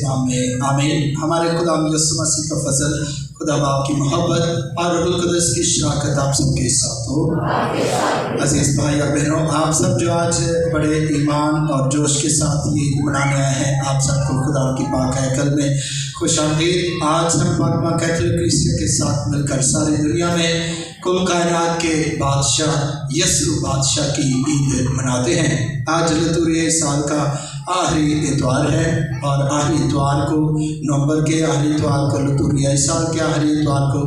नाम में आमीन। हमारे खुदा यीशु मसीह का फजल, खुदा बाप की मोहब्बत और रूहुल कुद्दुस की शराकत आप सबके साथ हो। अजीज भाई और बहनों, आप सब जो आज बड़े ईमान और जोश के साथ ये ईद मनाने आए हैं, आप सबको खुदा की पाक हैकल में खुशामदीद। आज हम फातिमा कैथोलिक कलीसिया के साथ मिलकर सारी दुनिया में कुल कायनात के बादशाह यीशु बादशाह की ईद मनाते हैं। आज लतूरिया साल का आखिरी इतवार है और आखिरी इतवार को, नवंबर के आखिरी इतवार को, लतूरिया साल के आखिरी इतवार को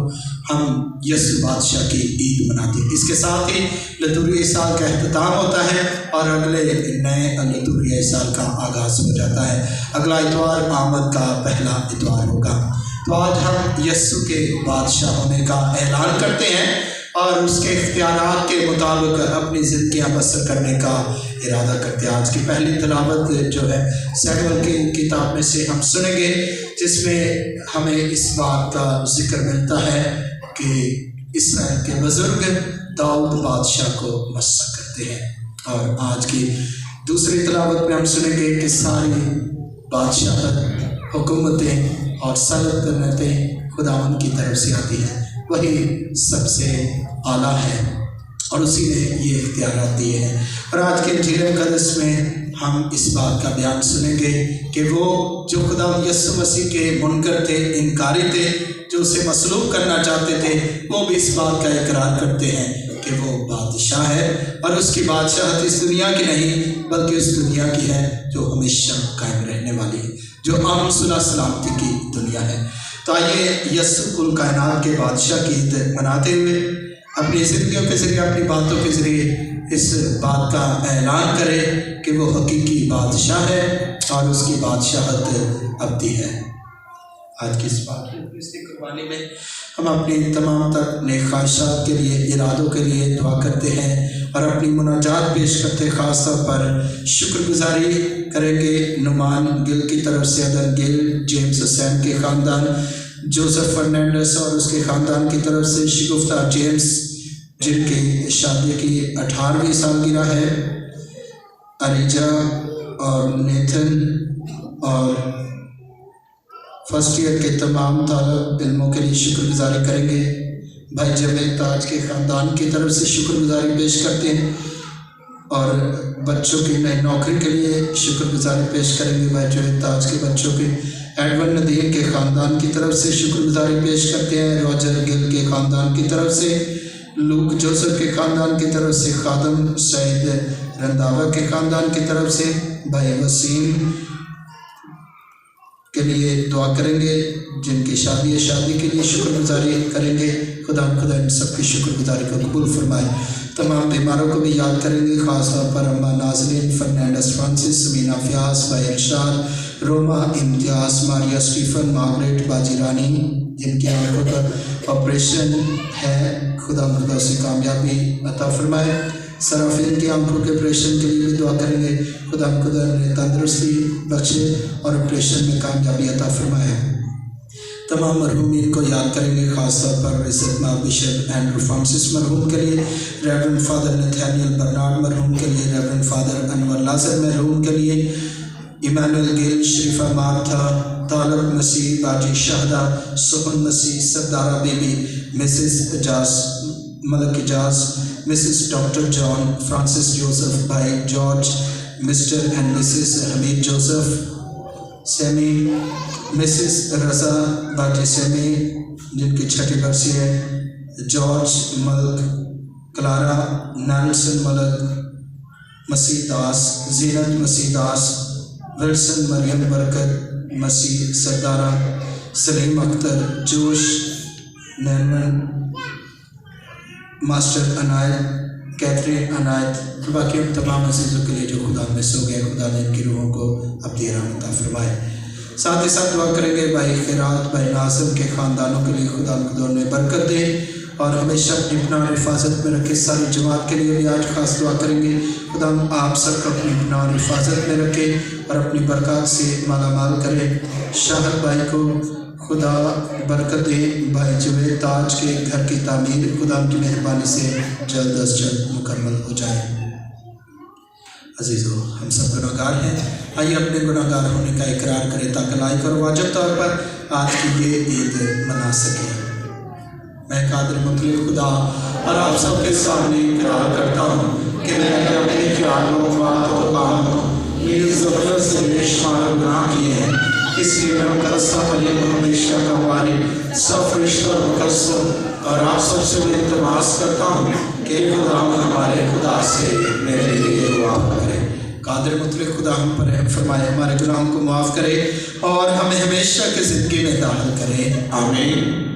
हम यीशु बादशाह की ईद मनाते हैं। इसके साथ ही लतूरिया साल का अख्ताम होता है और अगले नए लतूरिया साल का आगाज़ हो जाता है। अगला इतवार आमद का पहला इतवार होगा। तो आज हम यीशु के बादशाह होने का ऐलान करते हैं और उसके इख्तियारात के मुताबिक अपनी ज़िंदगियाँ बसर करने का इरादा करते हैं। आज की पहली तिलावत जो है सैमुएल की किताब में से हम सुनेंगे, जिसमें हमें इस बात का जिक्र मिलता है कि इस्राएल के बुजुर्ग दाऊद बादशाह को मस्सा करते हैं। और आज की दूसरी तिलावत में हम सुनेंगे कि सारी बादशाहत, हुकूमतें और सल्तनतें खुदावन की तरफ से आती हैं, वही सबसे आला है और उसी ने ये इख्तियारात दिए हैं। और आज के इंजील मुक़द्दस में हम इस बात का बयान सुनेंगे कि वो जो खुदा यीशु मसीह के मुनकर थे, इनकारी थे, जो उसे मसलूब करना चाहते थे, वो भी इस बात का इकरार करते हैं कि वो बादशाह है और उसकी बादशाहत इस दुनिया की नहीं बल्कि उस दुनिया की है जो हमेशा कायम रहने वाली है, जो अमन सुलह सलामती की दुनिया है। तो आइए यीशु कुल कायनात के बादशाह की ईद मनाते हुए अपनी ज़िंदगियों के ज़रिए, अपनी बातों के ज़रिए इस बात का ऐलान करें कि वो हकीकी बादशाह है और उसकी बादशाहत अब्दी है। आज की इस बात की कुर्बानी में हम अपनी तमाम तर नेक ख्वाहिशात के लिए, इरादों के लिए दुआ करते हैं और अपनी मुनाजात पेश करते हैं। ख़ास तौर पर शुक्रगुजारी करेंगे नुमान गिल की तरफ से, अदन गिल, जेम्स हुसैन के ख़ानदान, जोसेफ फर्नांडिस और उसके ख़ानदान की तरफ से, शिगुफ्ता जेम्स जिनकी शादी की 18वीं सालगिरह है, अरीजा और नेथन और फर्स्ट ईयर के तमाम तालब इल्मों के लिए शुक्रगुजारी करेंगे। भाई जवेद ताज के ख़ानदान की तरफ से शुक्रगुजारी पेश करते हैं और बच्चों की नई नौकरी के लिए शुक्रगुजारी पेश करेंगे। भाई जवेद ताज के बच्चों के एडवन नदीर के ख़ानदान की तरफ से शुक्रगुजारी पेश करते हैं। रॉजर गिल के ख़ानदान की तरफ से, लूक जोसेफ के ख़ानदान की तरफ से, खादम सईद रंधावा के ख़ानदान की तरफ से, भाई वसीम के लिए दुआ करेंगे जिनकी शादी है, शादी के लिए शुक्रगुजारी करेंगे। खुदा इन सबकी शुक्रगुजारी को कबूल फरमाए। तमाम बीमारों को भी याद करेंगे, ख़ास तौर पर अम्मा नाजरीन, फर्नांडिस फ्रांसिस, समीना फ्यास, भाई इरशाद, रोमा इम्तियाज़, मारिया स्टीफन, मार्गरेट, बाजी रानी जिनकी आंखों का ऑपरेशन है, खुदा उसे कामयाबी अता फरमाए। सराफिन की आंखों के ऑपरेशन के लिए भी दुआ करेंगे, खुदा ने तंदुरुस्ती बख्शे और ऑपरेशन में कामयाबी अता फरमाए। तमाम मरहूमीन को याद करेंगे, ख़ास तौर पर इज़्ज़तमाब बिशप एंड्रू फ्रांसिस मरहूम के लिए, रेवरेंड फादर नथानियल बर्नार्ड मरहूम के लिए, रेवरेंड फादर अनवर लाजर मरहूम के लिए, इमानुएल गिल, शरीफा मार्था, तालब मसीह, बाजी Shahda, Sohan Masih, Sardara Bibi, Mrs Ejaz, Malik Ejaz, Mrs doctor John Francis Joseph, भाई George, Mr and Mrs Hamid Joseph Sammy, Mrs Raza बाजी सेमी जिनकी 6ठी बरसी है, George Malik, Clara Nelson Malik Masih Das, Zeenat Masih Das, Wilson Mariam Barkat Masih सरदारा, सलीम अख्तर, जोश नैनन, मास्टर अनायत, कैथरीन अनायत, बाकी तमाम अजीज़ों के लिए जो खुदा में सो गए, खुदा ने इनकी रूहों को अपनी रहमत अता फरमाए। साथ ही साथ दुआ करेंगे भाई खैरात, भाई नाज़िम के ख़ानदानों के लिए, खुदा ने बरकत दे और हमेशा अपनी पनाह हिफाजत में रखे। सारी जमात के लिए भी आज ख़ास दुआ करेंगे, खुदा आप सबको अपनी पनाह हिफाजत में रखे और अपनी बरकत से मालामाल करे। शाहद भाई को खुदा बरकत दे, भाई जवेद ताज के घर की तामीर खुदा की मेहरबानी से जल्द अज जल्द मुकम्मल हो जाए। अजीज़ों, हम सब गुनाहगार हैं। आइए अपने गुनाहगार होने का इकरार करें ताकि लायक और वाजिब तौर पर आज की ये ईद मना सकें। मैं कादिर मुतलक खुदा और आप सबके सामने इकरार करता हूँ कि मैंने अपने ख्यालों, बातों, कामों, मेरी ज़रूरत से बेशुमार गुनाह किए हैं। इसलिए मैं मुकद्दस मरियम हमेशा का वारिस, सब फरिश्तों और मुकद्दस और आप सबसे भी इल्तिमास करता हूँ कि खुदा हमारे खुदा से मेरे लिए दुआ करें। कादिर मुतलक खुदा हम पर रहम फरमाए, हमारे गुनाहों को माफ़ करे और हमें हमेशा की ज़िंदगी में दाखिल करे। आमीन।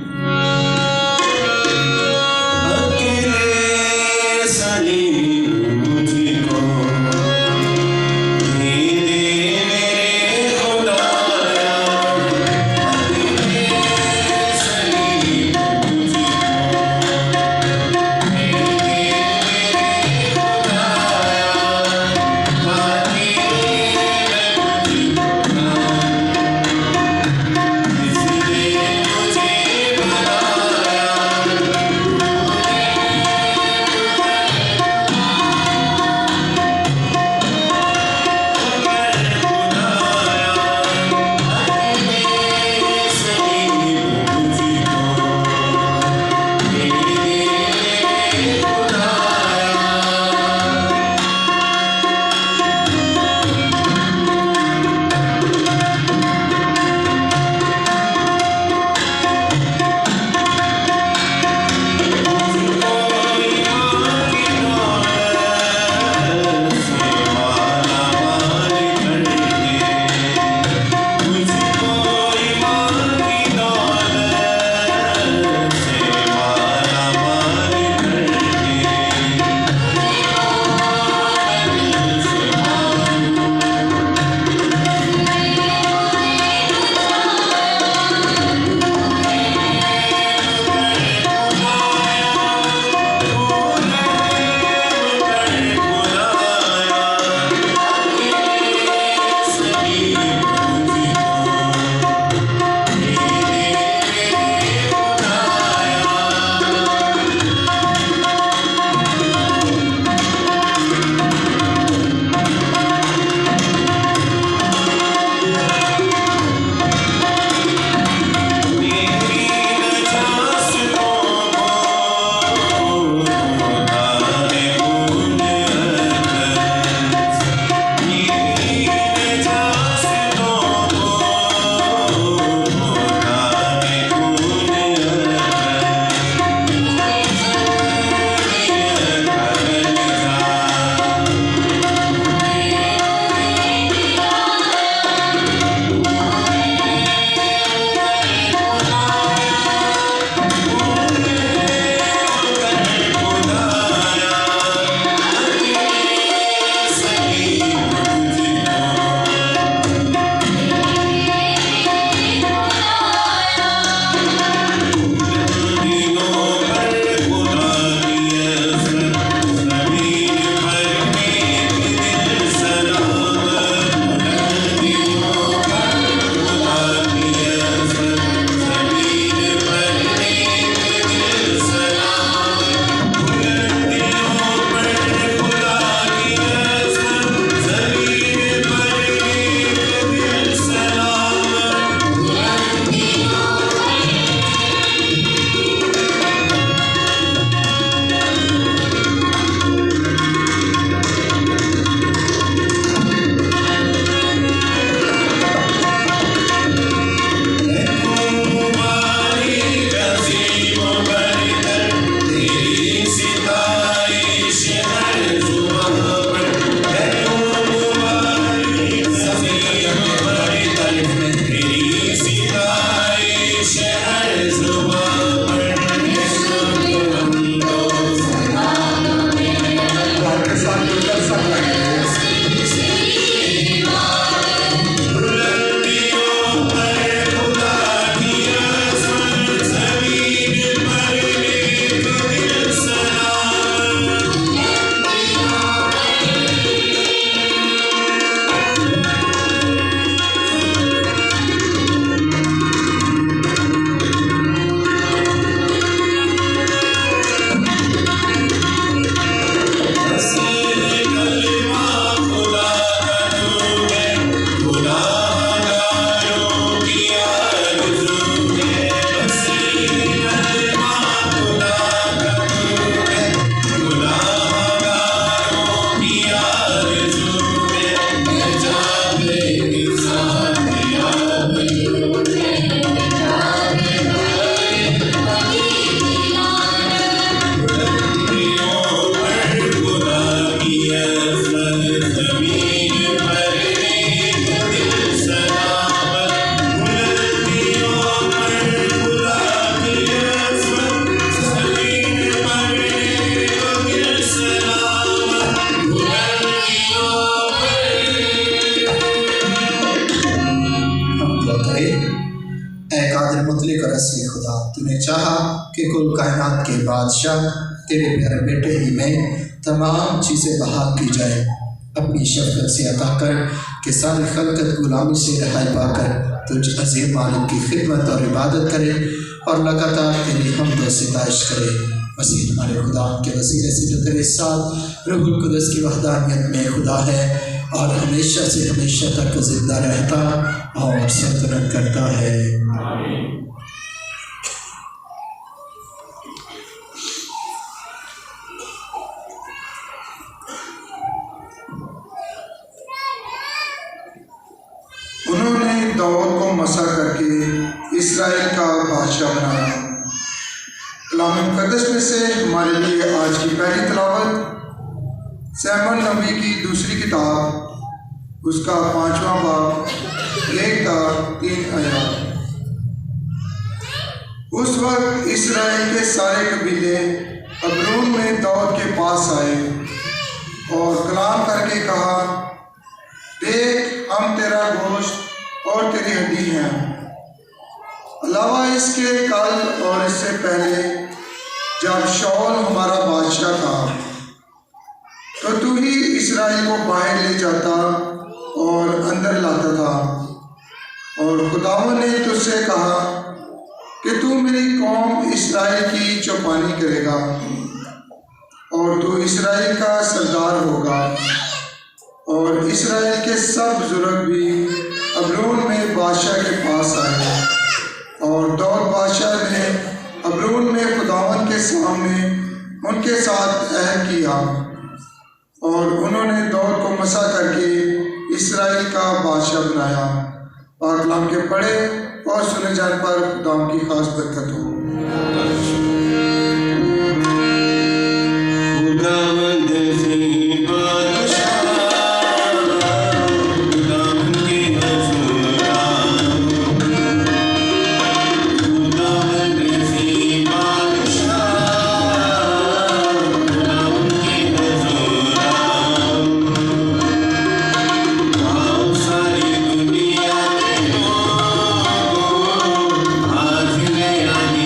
एक और असली खुदा, तूने चाहा कि कुल कायनात के बादशाह तेरे प्यारे बेटे ही में तमाम चीज़ें बहाल की जाए। अपनी शफ़क़त से अता कर कि सारी खलकत गुलामी से रहाई पाकर तुझ अज़ीम मालिक की खिदमत और इबादत करे और लगातार तेरी हमद व सिताइश करे। मसीह हमारे खुदा के वसीले से जो तेरे साथ रूहुल कुद्दस की वहदानियत में खुदा है और हमेशा से हमेशा तक जिंदा रहता और सल्तनत करता है। उन्होंने दाऊद को मसा करके इस्राएल का बादशाह बनाया। कलाम मुक़द्दस में से हमारे लिए आज की पहली तिलावत सैमुएल नबी की दूसरी किताब उसका 5वां बाब 1-3 आयत। उस वक्त इस्राएल के सारे कबीले अब्रोन में दाऊद के पास आए और कलाम करके कहा, देख हम तेरा गोश्त और तेरी हड्डी हैं। अलावा इसके कल और इससे पहले जब शाऊल हमारा बादशाह था तो तू ही इस्राएल को बाहर ले जाता और अंदर लाता था। और खुदावंद ने तुझसे कहा कि तू मेरी कौम इस्राएल की चौपानी करेगा और तू इस्राएल का सरदार होगा। और इस्राएल के सब बुजुर्ग भी अब्रोन में बादशाह के पास आए और दाऊद बादशाह ने अब्रोन में खुदावंद के सामने उनके साथ अहद किया और उन्होंने दाऊद को मसा करके इस्राएल का बादशाह बनाया। पाक कलाम के पढ़े और सुने जाने पर खुदावंद की खास बरकत हो। Yeah.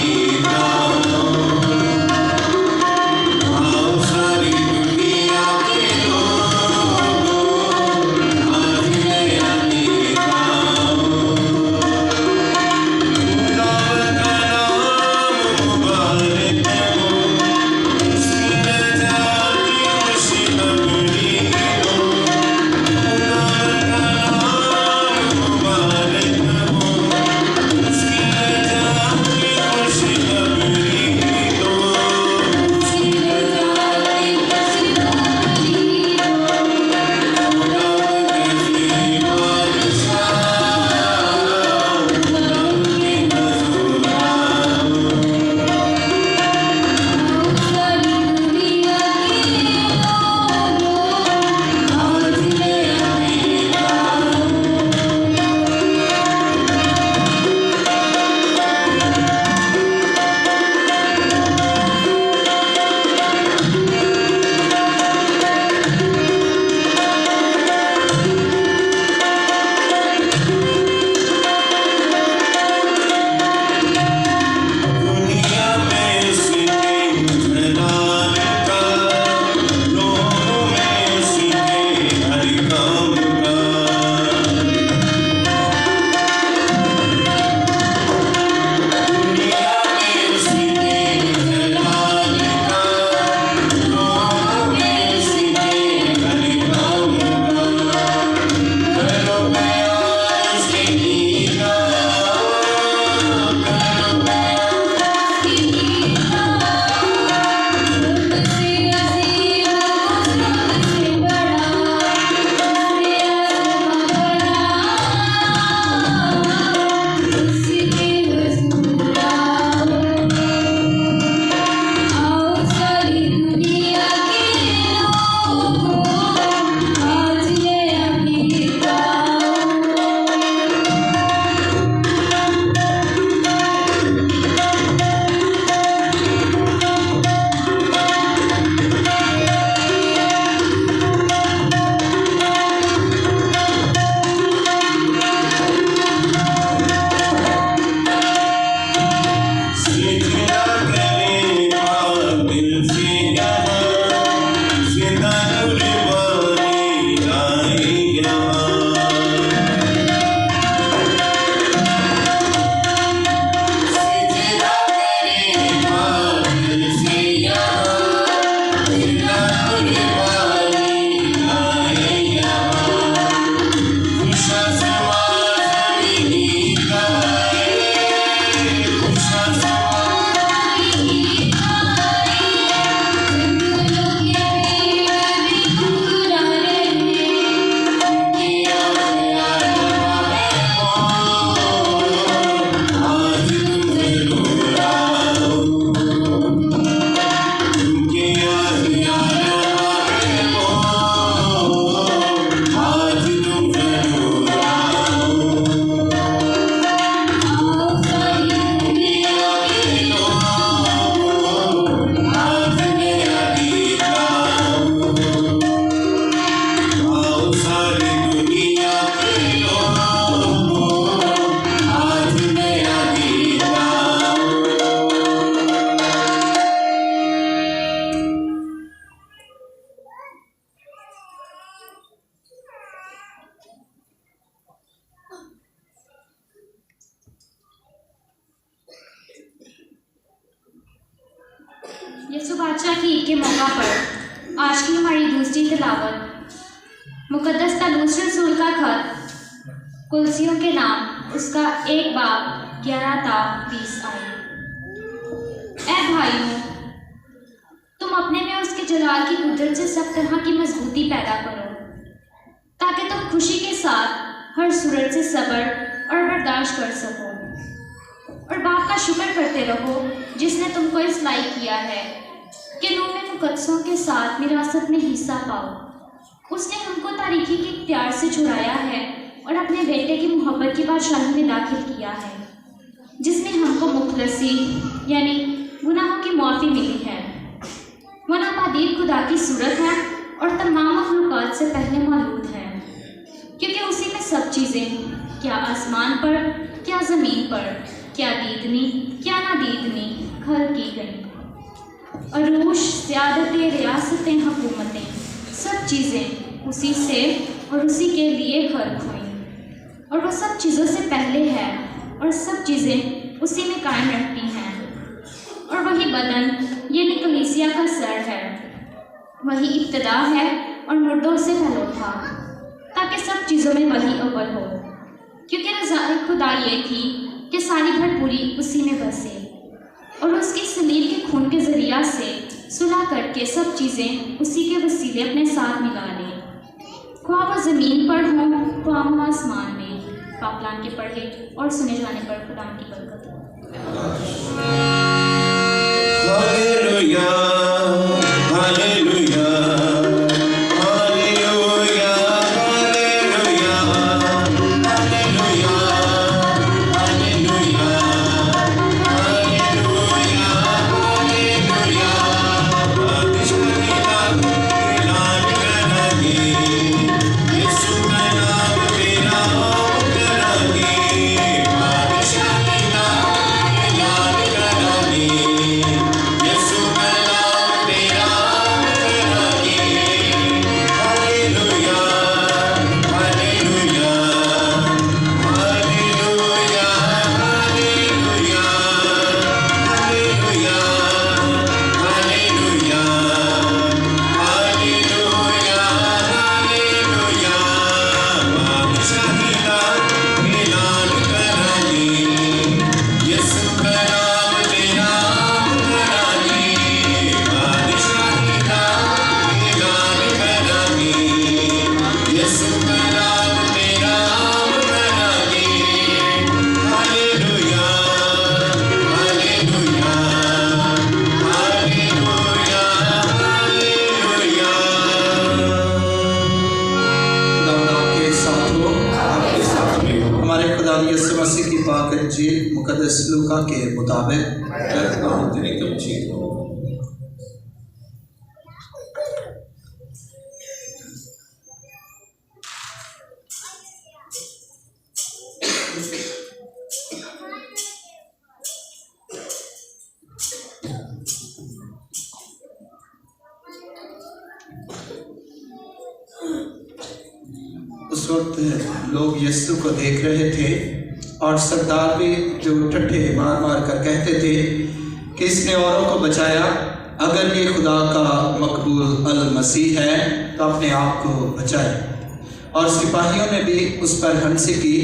यसु बादशाह की ईद के मौका पर आज की हमारी दूसरी तिलावत मुकद्दस पौलुस रसूल का खत कुलसियों के नाम उसका 1 बाब 11-20 आए। ऐ भाइयों, तुम अपने में उसके जलाल की कुदरत से सब तरह की मजबूती पैदा करो ताकि तुम खुशी के साथ हर सूरत से सब्र और बर्दाश्त कर सको और बाप का शुक्र करते रहो जिसने तुमको इस लायक किया है कि नूर मुकद्दसों के साथ विरासत में हिस्सा पाओ। उसने हमको तारीकी के इख्तियार से छुड़ाया है और अपने बेटे की मोहब्बत की बादशाही में दाखिल किया है, जिसमें हमको मुखलसी यानी गुनाहों की माफ़ी मिली है। वह नापादीर खुदा की सूरत है और तमाम मखलूक़ात से पहले मौजूद है, क्योंकि उसी में सब चीज़ें, क्या आसमान पर, क्या ज़मीन पर, क्या दीदनी क्या नादीदनी, खल की गई। अरूश, ज़्यादतें, रियासतें, हुकूमतें, सब चीज़ें उसी से और उसी के लिए खल्क़ हुई और वह सब चीज़ों से पहले है और सब चीज़ें उसी में कायम रहती हैं। और वही बदन यानी कलीसिया का सर है, वही इब्तदा है और मुर्दों से पहले उठा ताकि सब चीज़ों में वही अव्वल हो, क्योंकि रज़ाए खुदा ये थी कि सारी भरपूरी उसी में बसे और उसकी सलीब के खून के ज़रिया से सुलह करके सब चीज़ें उसी के वसीले अपने साथ मिला लें, ख्वाह वो ज़मीन पर हों ख्वाह वो आसमान में। पाकलाम के पढ़े और सुने जाने पर खुदा की बरकत हो। Hallelujah, hallelujah, hallelujah, hallelujah, hallelujah, hallelujah, hallelujah, hallelujah. बादशाही नाम ऐलान करांगे, यीशु का नाम तेरा करांगे। बादशाही नाम ऐलान करांगे, यीशु का नाम तेरा करांगे। Hallelujah, hallelujah, hallelujah, hallelujah, hallelujah, hallelujah, hallelujah, hallelujah. बादशाही नाम ऐलान करांगे, यीशु का नाम तेरा करांगे। बादशाही नाम ऐलान करांगे, यीशु का नाम तेरा करांगे। Hallelujah, hallelujah, hallelujah, hallelujah. खुदा आपके साथ हो। आपके साथ में हो। हमारे खुदा यीशु मसीह की पाक इंजील मुकद्दस लूका के मुताबिक तेरे कब ठीक हो। उस वक्त लोग यीशु को देख रहे थे और सरदार भी जो ठट्ठे मार मार कर कहते थे कि इसने औरों को बचाया, अगर ये खुदा का मकबूल अल मसीह है तो अपने आप को बचाए। और सिपाहियों ने भी उस पर हंसी की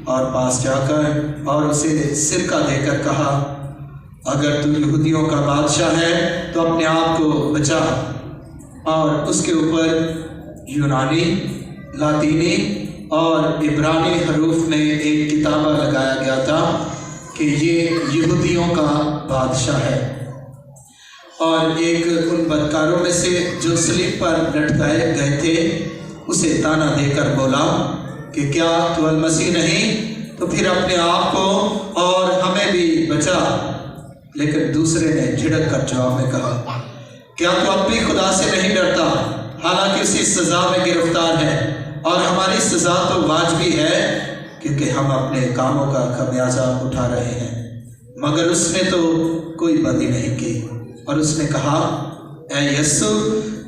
और पास जाकर और उसे सिरका देकर कहा, अगर तू यहूदियों का बादशाह है तो अपने आप को बचा। और उसके ऊपर यूनानी, लातीनी और इब्रानी हरूफ में एक किताबा लगाया गया था कि ये यहूदियों का बादशाह है। और एक उन बदकारों में से जो सलीब पर लटकाए गए थे उसे ताना देकर बोला कि क्या तू अल मसीह नहीं तो फिर अपने आप को और हमें भी बचा। लेकिन दूसरे ने झिड़क कर जवाब में कहा, क्या तू अब भी खुदा से नहीं डरता, हालांकि उसी सज़ा में गिरफ्तार है और हमारी सज़ा तो वाजिबी है क्योंकि हम अपने कामों का खमियाजा उठा रहे हैं। मगर उसने तो कोई बदी नहीं की और उसने कहा, ऐ यीशु,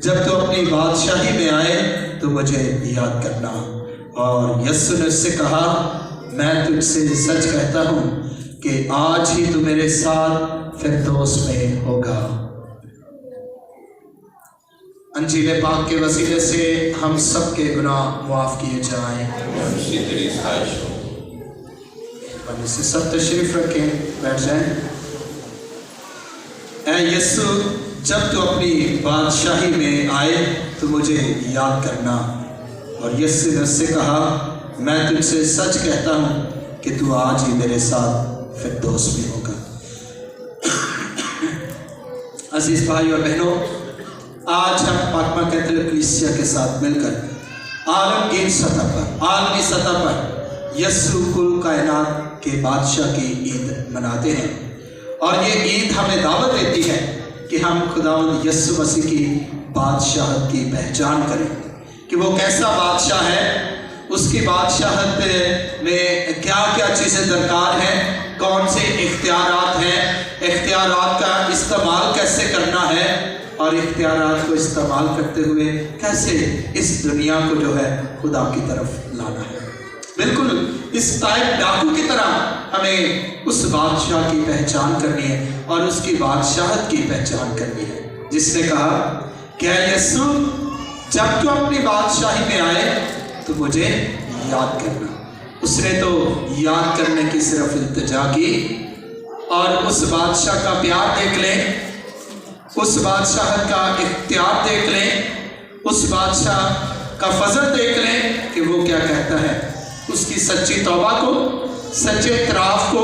जब तू अपनी बादशाही में आए तो मुझे याद करना। और यीशु ने उससे कहा, मैं तुझसे सच कहता हूँ कि आज ही तू मेरे साथ फिरदौस में होगा। अंजील पाक के वसीले से हम सब के गुनाह माफ़ किए जाएं। मसीह तेरी ख्वाहिश हो। बने से सब तशरीफ रखें, बैठ जाएं। ऐ यीशु, जब तू अपनी बादशाही में आए तो मुझे याद करना। और यीशु ने उससे कहा, मैं तुझसे सच कहता हूँ कि तू आज ही मेरे साथ फिरदौस में होगा। अजीज भाई और बहनों, आज हम पाकमा कैथोलिक कलीसिया के साथ मिलकर आलमगीर आलमी सतह पर यीशु कुल कायनात के बादशाह की ईद मनाते हैं। और ये ईद हमें दावत देती है कि हम खुदावंद यीशु मसीह की बादशाहत की पहचान करें कि वो कैसा बादशाह है, उसकी बादशाहत में क्या क्या चीज़ें दरकार हैं, कौन से इख्तियारात हैं, इख्तियारात का इस्तेमाल कैसे करना है और इख्तियारात को इस्तेमाल करते हुए कैसे इस दुनिया को जो है खुदा की तरफ लाना है। बिल्कुल इस टाइप डाकू की तरह हमें उस बादशाह की पहचान करनी है और उसकी बादशाहत की पहचान करनी है, जिसने कहा, क्या यीशु, जब तू अपनी बादशाही में आए तो मुझे याद करना। उसने तो याद करने की सिर्फ इल्तिजा की और उस बादशाह का प्यार देख लें, उस बादशाह का इख्तियार देख लें, उस बादशाह का फजल देख लें कि वो क्या कहता है। उसकी सच्ची तौबा को, सच्चे इतराफ को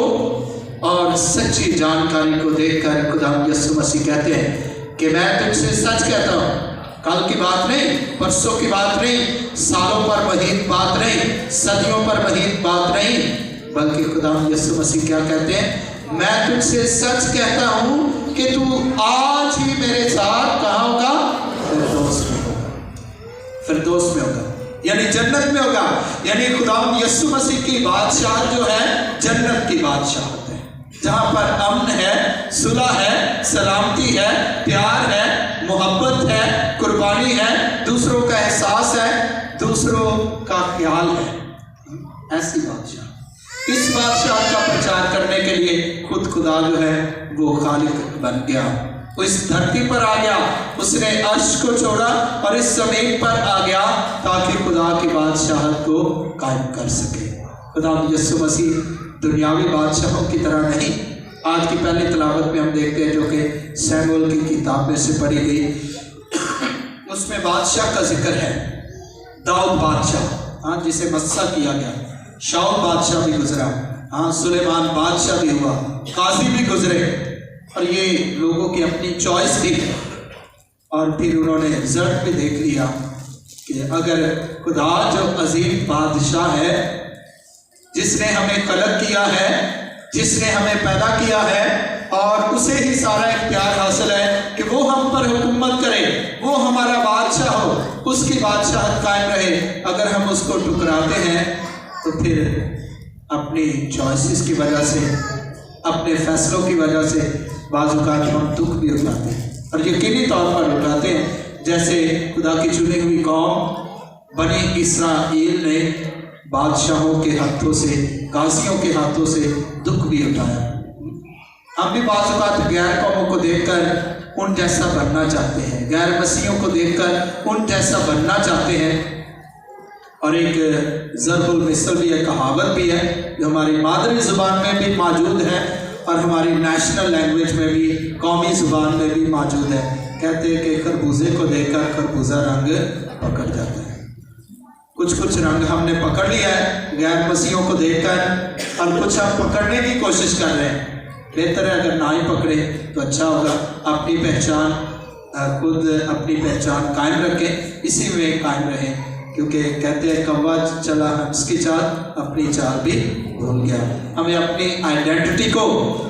और सच्ची जानकारी को देखकर खुदा यीशु मसीह कहते हैं कि मैं तुझसे सच कहता हूँ, कल की बात नहीं, परसों की बात नहीं, सालों पर महीन बात नहीं, सदियों पर महीन बात नहीं, बल्कि खुदा यीशु मसीह क्या कहते हैं, मैं तुझसे सच कहता हूँ कि तू आज ही मेरे साथ कहाँ होगा, फिरदौस में होगा। फिरदौस में होगा यानी जन्नत में होगा। यानी खुदा यीशु मसीह की बादशाह जो है जन्नत की बादशाहत है, जहाँ पर अमन है, सुलह है, सलामती है, प्यार है, मोहब्बत है, कुर्बानी है, दूसरों का एहसास है, दूसरों का ख्याल है। ऐसी बादशाह, इस बादशाह का प्रचार करने के लिए खुद खुदा जो है वो खालिक बन गया, वो इस धरती पर आ गया, उसने अर्श को छोड़ा और इस जमीन पर आ गया ताकि खुदा की बादशाहत को कायम कर सके। खुदा यीशु मसीह दुनियावी बादशाहों की तरह नहीं। आज की पहली तिलावत में हम देखते हैं, जो कि सैमुएल की किताब में से पढ़ी गई, उसमें बादशाह का जिक्र है। दाऊद बादशाह, हाँ, जिसे मस्सा किया गया, शाऊल बादशाह भी गुजरा, हाँ, सुलेमान बादशाह भी हुआ, काजी भी गुजरे, और ये लोगों की अपनी चॉइस थी। और फिर उन्होंने रिजल्ट भी देख लिया कि अगर खुदा जो अजीम बादशाह है, जिसने हमें खलक किया है, जिसने हमें पैदा किया है और उसे ही सारा इख्तियार हासिल है कि वो हम पर हुकूमत करे, वो हमारा बादशाह हो, उसकी बादशाहत कायम रहे, अगर हम उसको ठुकराते हैं तो फिर अपनी चॉइसेस की वजह से, अपने फैसलों की वजह से बाज़-औक़ात हम दुख भी उठाते हैं और यकीनी तौर पर उठाते हैं। जैसे खुदा की चुनी हुई कौम बनी इस्राएल ने बादशाहों के हाथों से, गाजियों के हाथों से दुख भी उठाया। हम भी बाज़-औक़ात गैर कौमों को देखकर उन जैसा बनना चाहते हैं, गैर मसीहों को देखकर उन जैसा बनना चाहते हैं। और एक ज़रबुल मिसल भी है, कहावत भी है, जो हमारी मादरी ज़ुबान में भी मौजूद है और हमारी नेशनल लैंग्वेज में भी, कौमी ज़ुबान में भी मौजूद है। कहते हैं कि खरबूजे को देखकर खरबूजा रंग पकड़ जाता है। कुछ कुछ रंग हमने पकड़ लिया है गैर मसीहों को देखकर, और कुछ हम पकड़ने की कोशिश कर रहे हैं। बेहतर है अगर ना ही पकड़े तो अच्छा होगा। अपनी पहचान, खुद अपनी पहचान कायम रखें, इसी में कायम रहें, क्योंकि कहते हैं कौवा चला हंस की चाल, अपनी चाल भी भूल गया। हमें अपनी आइडेंटिटी को,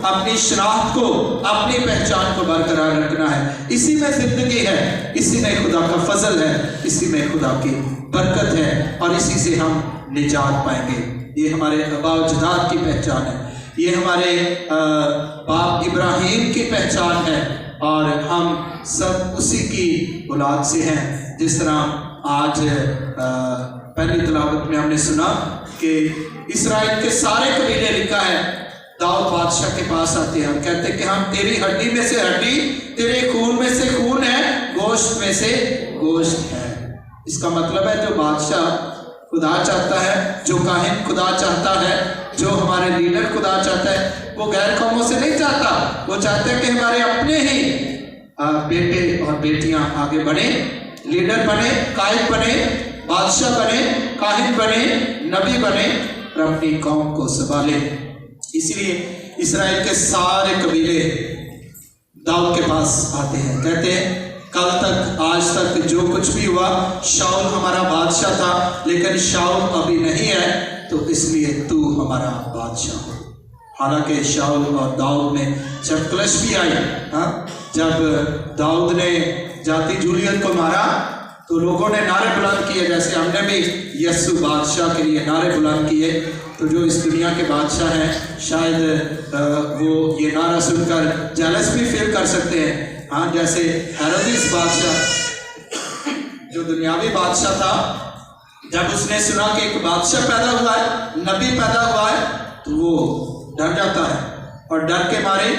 अपनी शनाख्त को, अपनी पहचान को बरकरार रखना है। इसी में ज़िंदगी है, इसी में खुदा का फजल है, इसी में खुदा की बरकत है और इसी से हम निजात पाएंगे। ये हमारे आबा-ओ-अजदाद की पहचान है, ये हमारे बाप इब्राहिम की पहचान है और हम सब उसी की औलाद से हैं। जिस तरह आज पहली तिलावत में हमने सुना कि इस्राएल के सारे कबीले लिखा है, दाऊद बादशाह के पास आते हैं और कहते हैं कि हम तेरी हड्डी में से हड्डी, तेरे खून में से खून है, गोश्त में से गोश्त है। इसका मतलब है जो बादशाह खुदा चाहता है, जो काहिन खुदा चाहता है, जो हमारे लीडर खुदा चाहता है, वो गैर कौमों से नहीं चाहता। वो चाहता है कि हमारे अपने ही बेटे और बेटियां आगे बढ़े, लीडर बने, कायद बने, बादशाह बने, काहिन बने, नबी बने और अपनी कौम को संभाले। इसलिए इस्राएल के सारे कबीले दाऊद के पास आते हैं, कहते हैं कल तक आज तक जो कुछ भी हुआ, शाऊल हमारा बादशाह था, लेकिन शाऊल अभी नहीं है, तो इसलिए तू हमारा बादशाह हो। हालांकि शाऊल और दाऊद में जब क्लश भी आई, जब दाऊद ने जाति जूलियत को मारा तो लोगों ने नारे बुलंद किए, जैसे हमने भी यस्सु बादशाह के लिए नारे बुलंद किए। तो जो इस दुनिया के बादशाह हैं शायद वो ये नारा सुनकर जेलस भी फील कर सकते हैं। हाँ, जैसे हेरोदेस बादशाह जो दुनियावी बादशाह था, जब उसने सुना कि एक बादशाह पैदा हुआ है, नबी पैदा हुआ है, तो वो डर जाता है और डर के मारे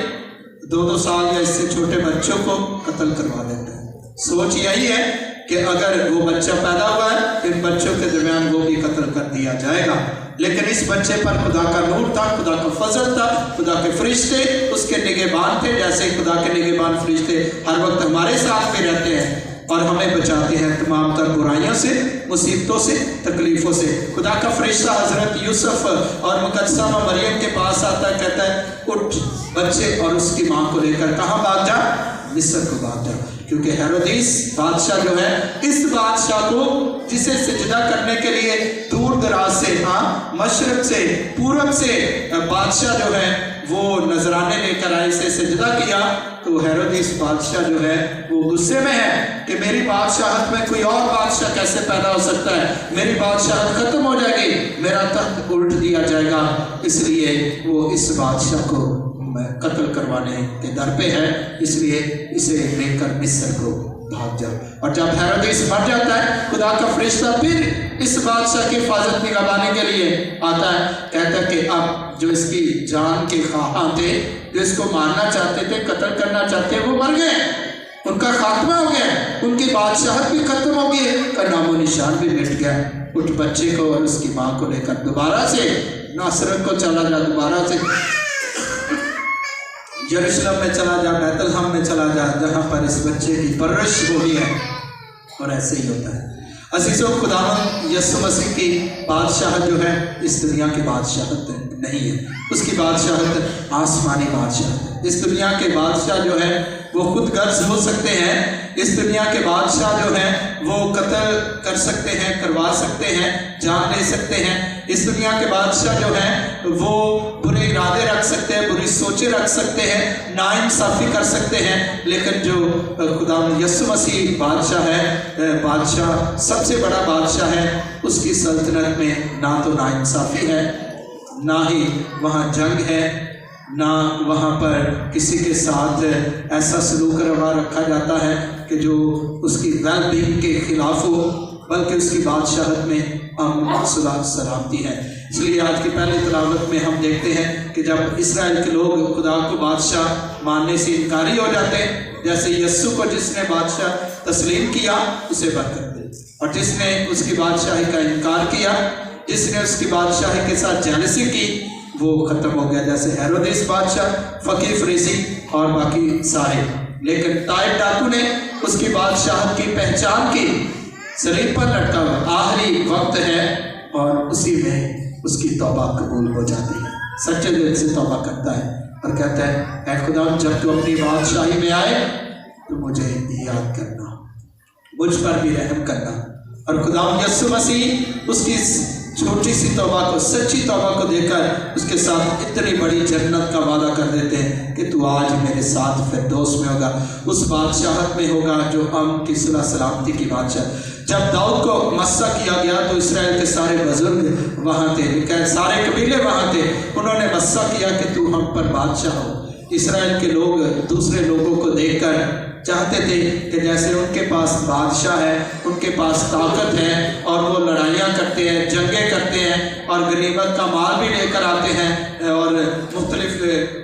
2-2 साल या इससे छोटे बच्चों को कत्ल करवा देता है। सोच यही है कि अगर वो बच्चा पैदा हुआ है, इन बच्चों के दरमियान वो भी कत्ल कर दिया जाएगा। लेकिन इस बच्चे पर खुदा का नूर था, खुदा का फजल था, खुदा के फरिश्ते उसके निगहबान थे। जैसे खुदा के निगहबान फरिश्ते हर वक्त हमारे साथ में रहते हैं और हमें बचाते हैं तमाम तर बुराइयों से, मुसीबतों से, तकलीफ़ों से। खुदा का फरिश्ता हज़रत यूसुफ और मुकद्दसा मरियम के पास आता है, कहता है उठ बच्चे और उसकी माँ को लेकर कहाँ भाग जा, मिस्र को भाग जा। क्योंकि हेरोदेस बादशाह जो है, इस बादशाह को जिसे सिजदा करने के लिए दूर दराज से, मशरक से, पूरब से बादशाह जो है वो नजराने लेकर आए, से सिजदा किया, तो हेरोदेस बादशाह जो है वो गुस्से में है कि मेरी बादशाहत में कोई और बादशाह कैसे पैदा हो सकता है, मेरी बादशाहत खत्म हो जाएगी, मेरा तख्त उल्ट दिया जाएगा। इसलिए वो इस बादशाह को कत्ल करवाने के दर पे है, इसलिए इसे लेकर मिस्र को भाग जा। और जब हेरोदेस मर जाता है, खुदा का फरिश्ता फिर इस बादशाह की हिफाजत निगहबानी के लिए आता है, कहता है कि अब जो इसकी जान के ख्वाहां थे, जो इसको मारना चाहते थे, कत्ल करना चाहते, वो मर गए, उनका खात्मा हो गया, उनकी बादशाहत भी खत्म हो गई, का नामो निशान भी मिट गया। उठ बच्चे को और उसकी माँ को लेकर दोबारा से नासरत को चला जा, दोबारा से यरूशलेम में चला जा, बैतलहम में चला जा, जहाँ पर इस बच्चे की परवरिश होनी है। और ऐसे ही होता है। अज़ीज़ों, खुदावंद यीशु मसीह की बादशाहत जो है इस दुनिया की बादशाहत नहीं है, उसकी बादशाहत आसमानी बादशाहत है। इस दुनिया के बादशाह जो है वो खुद गर्ज हो सकते हैं, इस दुनिया के बादशाह जो हैं वो कत्ल कर सकते हैं, करवा सकते हैं, जान ले सकते हैं। इस दुनिया के बादशाह जो हैं वो बुरे इरादे रख सकते हैं, बुरी सोचें रख सकते हैं, नाइंसाफ़ी कर सकते हैं। लेकिन जो खुदा यीशु मसीह बादशाह है, बादशाह सबसे बड़ा बादशाह है, उसकी सल्तनत में ना तो नाइंसाफ़ी है, ना ही वहाँ जंग है, ना वहाँ पर किसी के साथ ऐसा सलूक रवा रखा जाता है कि जो उसकी वेल बीइंग के खिलाफ हो, बल्कि उसकी बादशाहत में अमन सुलह सलामती है। इसलिए आज की पहली तिलावत में हम देखते हैं कि जब इस्राएल के लोग खुदा को बादशाह मानने से इनकारी हो जाते हैं, जैसे यस्सु को जिसने बादशाह तस्लीम किया उसे बरकत दी, और जिसने उसकी बादशाही का इनकार किया, जिसने उसकी बादशाही के साथ जेलसी की, वो ख़त्म हो गया। जैसे हेरोदेस बादशाह, फ़कीह फरीसी और बाकी सारे। लेकिन ताइब डाकू ने उसकी बादशाहत की पहचान की, सलीब पर लटका हुआ, आखिरी वक्त है, और उसी में उसकी तौबा कबूल हो जाती है। सच्चे दिल से तौबा करता है और कहता है, ऐ खुदा, जब तू अपनी बादशाही में आए तो मुझे याद करना, मुझ पर भी रहम करना। और खुदा यीशु मसीह उसकी छोटी सी तौबा को, सच्ची तौबा को देकर उसके साथ इतनी बड़ी जन्नत का वादा कर देते हैं कि तू आज मेरे साथ फिरदौस में होगा, उस बादशाहत में होगा जो अमन की सुलह सलामती की बादशाह। जब दाऊद को मस्सा किया गया तो इसराइल के सारे बुजुर्ग वहाँ थे, सारे कबीले वहाँ थे, उन्होंने मस्सा किया कि तू हम पर बादशाह हो। इसराइल के लोग दूसरे लोगों को देखकर चाहते थे कि जैसे उनके पास बादशाह है, उनके पास ताकत है, और वो लड़ाइयाँ करते हैं, जंगें करते हैं, और गनीमत का माल भी लेकर आते हैं, और मुख्तलिफ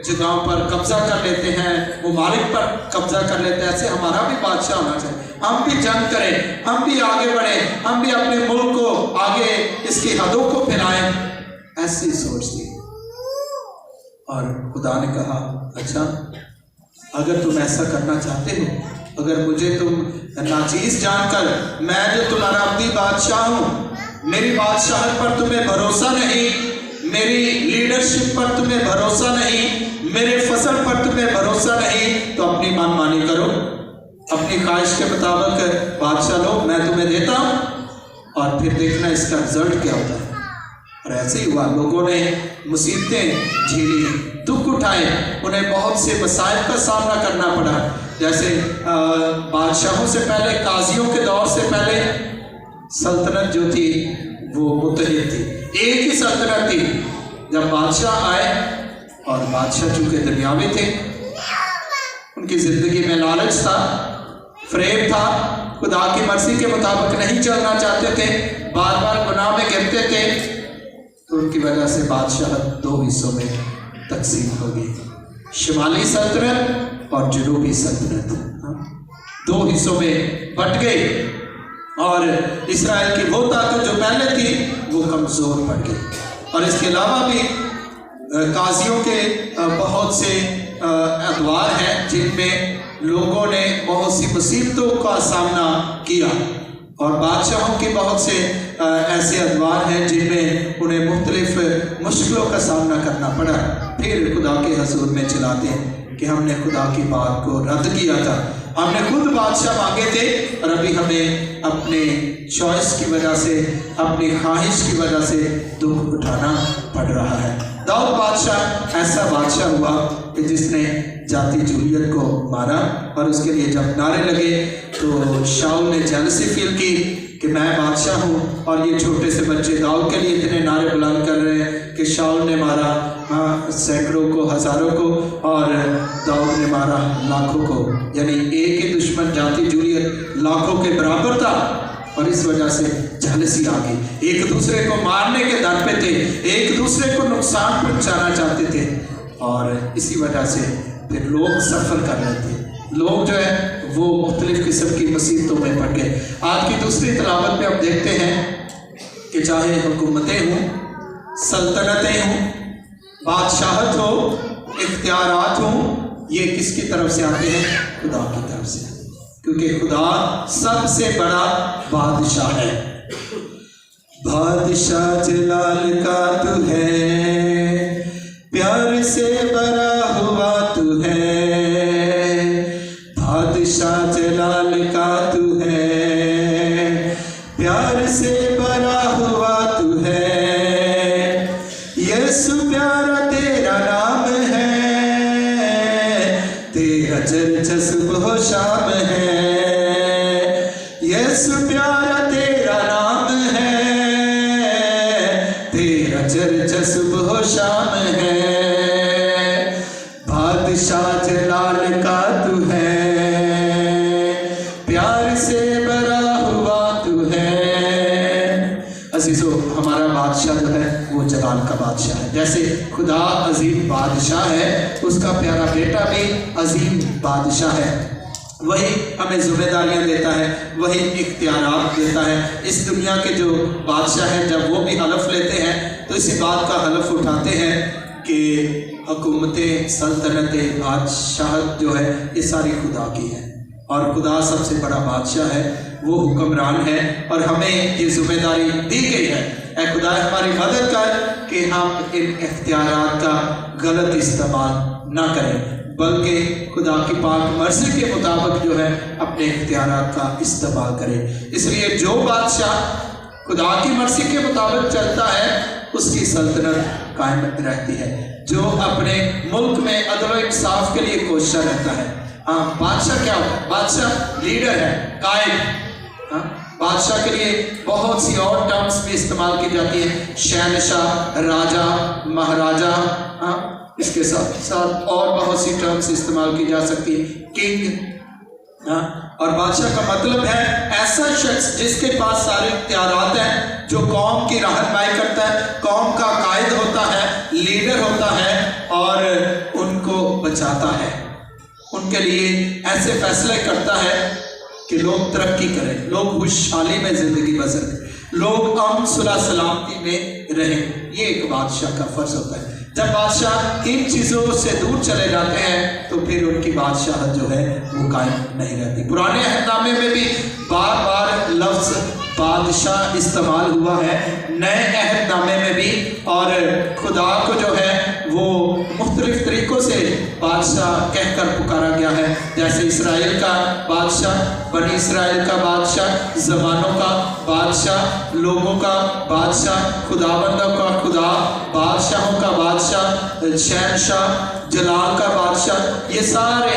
जगहों पर कब्जा कर लेते हैं, ममालिक पर कब्जा कर लेते हैं। ऐसे हमारा भी बादशाह होना चाहिए। हम भी जंग करें, हम भी आगे बढ़ें, हम भी अपने मुल्क को आगे इसकी हदों को फैलाएं, ऐसी सोच थी। और खुदा ने कहा, अच्छा अगर तुम ऐसा करना चाहते हो, अगर मुझे तुम नाचीज जानकर, मैं जो तुम्हारा अपनी बादशाह हूँ, मेरी बादशाहत पर तुम्हें भरोसा नहीं, मेरी लीडरशिप पर तुम्हें भरोसा नहीं, मेरे फसल पर तुम्हें भरोसा नहीं, तो अपनी मनमानी करो, अपनी ख्वाहिश के मुताबिक बादशाह लो, मैं तुम्हें देता हूँ, और फिर देखना इसका रिजल्ट क्या होता है। और ऐसे ही हुआ, लोगों ने मुसीबतें झेली, दुख उठाए, उन्हें बहुत से मसाइब का सामना करना पड़ा। जैसे बादशाहों से पहले, काजियों के दौर से पहले सल्तनत जो थी वो मुत्तहिद थी, एक ही सल्तनत थी। जब बादशाह आए, और बादशाह चूंकि दुनियावी थे, उनकी जिंदगी में लालच था, फ्रेब था, खुदा की मर्जी के मुताबिक नहीं चलना चाहते थे, बार बार गुनाह में गिरते थे, तो उनकी वजह से बादशाह दो हिस्सों में तकसीम हो गई, शिमाली सल्तनत और जनूबी सल्तनत, दो हिस्सों में बट गई। और इस्राएल की वो ताकत जो पहले थी वो कमज़ोर पड़ गई। और इसके अलावा भी काजियों के बहुत से अदवार हैं जिनमें लोगों ने बहुत सी मुसीबतों का सामना किया, और बादशाहों के बहुत से ऐसे अदवार हैं जिनमें उन्हें मुख्तलिफ मुश्किलों का सामना करना पड़ा। फिर खुदा के हजूर में चलाते हैं कि हमने खुदा की बात को रद्द किया था, हमने खुद बादशाह मांगे थे, और अभी हमें अपने चॉइस की वजह से, अपनी ख्वाहिश की वजह से दुख उठाना पड़ रहा है। दाऊद बादशाह ऐसा बादशाह हुआ कि जिसने जाति जूलियत को मारा, और उसके लिए जब नारे लगे तो शाऊल ने जेलसी फील की कि मैं बादशाह हूँ और ये छोटे से बच्चे दाऊद के लिए इतने नारे बुलंद कर रहे हैं कि शाऊल ने मारा सैकड़ों को, हजारों को, और दाऊद ने मारा लाखों को। यानी एक ही दुश्मन जाति जूलियत लाखों के बराबर था, और इस वजह से जेलसी आ गई। एक दूसरे को मारने के दर पे थे, एक दूसरे को नुकसान पहुंचाना चाहते थे, और इसी वजह से फिर लोग सफ़र कर रहे थे। लोग जो है वो मुख्तलिफ किस्म की मुसीबतों में पड़ गए। आज की दूसरी तलावत में अब देखते हैं कि चाहे हुकूमतें हों, सल्तनतें हों, बादशाहत हो, इख्तियारात हों, ये किसकी तरफ से आते हैं? खुदा की तरफ से, क्योंकि खुदा सबसे बड़ा बादशाह है। बादशाह जलाल का तू है, प्यार से भरा हुआ तू है, बादशाह जलाल का तू है, प्यार से भरा हुआ तू है, यीशु प्यारा तेरा नाम है, तेरा चर्चा सुबह शाम है, यीशु प्यारा तेरा नाम है, तेरा चर्चा सुबह शाम है, बादशाह जलाल का तू है, प्यार से भरा हुआ तू है। अजीजों, हमारा बादशाह जो है वो जलाल का बादशाह है। जैसे खुदा अजीम बादशाह है, उसका प्यारा बेटा भी अजीम बादशाह है। वही हमें जिम्मेदारियां देता है, वही इख्तियारात देता है। इस दुनिया के जो बादशाह हैं, जब वो भी हलफ लेते हैं तो इसी बात का हलफ उठाते हैं कि हुकूमतें, सल्तनतें, बादशाहत जो है ये सारी खुदा की है, और खुदा सबसे बड़ा बादशाह है, वो हुक्मरान है, और हमें ये जिम्मेदारी दी गई है। ऐ खुदा हमारी मदद कर कि हम इन इख्तियारात का गलत इस्तेमाल ना करें, बल्कि खुदा की पाक मर्जी के मुताबिक जो है अपने इख्तियारात का इस्तेमाल करें। इसलिए जो बादशाह खुदा की मर्जी के मुताबिक चलता है उसकी सल्तनत कायम रहती है। जो अपने मुल्क में अदल इंसाफ के लिए कोशिश रहता है। हाँ, बादशाह क्या होता है? बादशाह लीडर है, कायद। हाँ, बादशाह के लिए बहुत सी और टर्म्स भी इस्तेमाल की जाती है, शहनशाह, राजा, महाराजा। हाँ, इसके साथ साथ और बहुत सी टर्म्स इस्तेमाल की जा सकती है, किंग। हाँ, और बादशाह का मतलब है ऐसा शख्स जिसके पास सारे इख्तियारात हैं, जो कौम की रहनुमाई करता है, कौम का कायद होता है, लीडर होता है, और उनको बचाता है, उनके लिए ऐसे फैसले करता है कि लोग तरक्की करें, लोग खुशहाली में ज़िंदगी बसर करें, लोग अमन सुलह सलामती में रहें। ये एक बादशाह का फ़र्ज होता है। जब बादशाह इन चीज़ों से दूर चले जाते हैं तो फिर उनकी बादशाहत जो है वो कायम नहीं रहती। पुराने अहदनामे में भी बार बार लफ्ज़ बादशाह इस्तेमाल हुआ है, नए अहदनामे में भी, और खुदा को जो है वो मुख्तलिफ तरीक़ों से बादशाह कहकर पुकारा गया है। जैसे इसराइल का बादशाह, बनी इसराइल का बादशाह, ज़मानों का बादशाह, लोगों का बादशाह, खुदाबंदों का खुदा, बादशाहों का बादशाह, शहनशाह, जलाल का बादशाह, ये सारे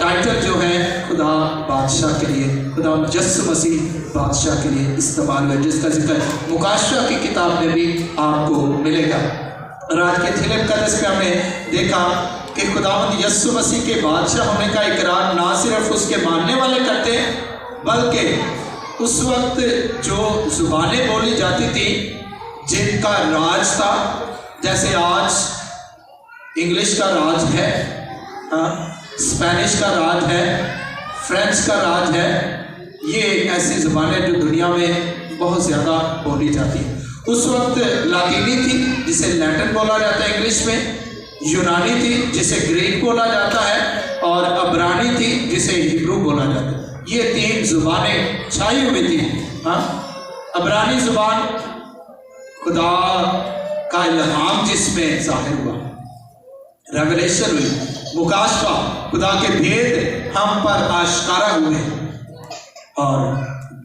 टाइटल जो हैं खुदा बादशाह के लिए, खुदा यस्सु मसीह बादशाह के लिए इस्तेमाल हुआ, जिसका जिक्र मुकाशवा की किताब में भी आपको मिलेगा। और आज के थिले मुक़द्दस में हमने देखा कि खुदावंद यस्सु मसीह के बादशाह होने का इकरार ना सिर्फ उसके मानने वाले करते हैं, बल्कि उस वक्त जो ज़ुबानें बोली जाती थी जिनका राज था, जैसे आज इंग्लिश का राज है, स्पेनिश का राज है, फ्रेंच का राज है, ये ऐसी ज़ुबानें जो दुनिया में बहुत ज़्यादा बोली जाती हैं। उस वक्त लातीनी थी जिसे लैटिन बोला जाता है इंग्लिश में, यूनानी थी जिसे ग्रीक बोला जाता है, और अब्रानी थी जिसे हिब्रू बोला जाता है। ये तीन ज़ुबानें छाई हुई थी। अब्रानी ज़ुबान खुदा का इल्हाम जिसमें जाहिर हुआ, रेवलेशन हुई, मुकाशवा, खुदा के भेद हम पर आश्कारा हुए। और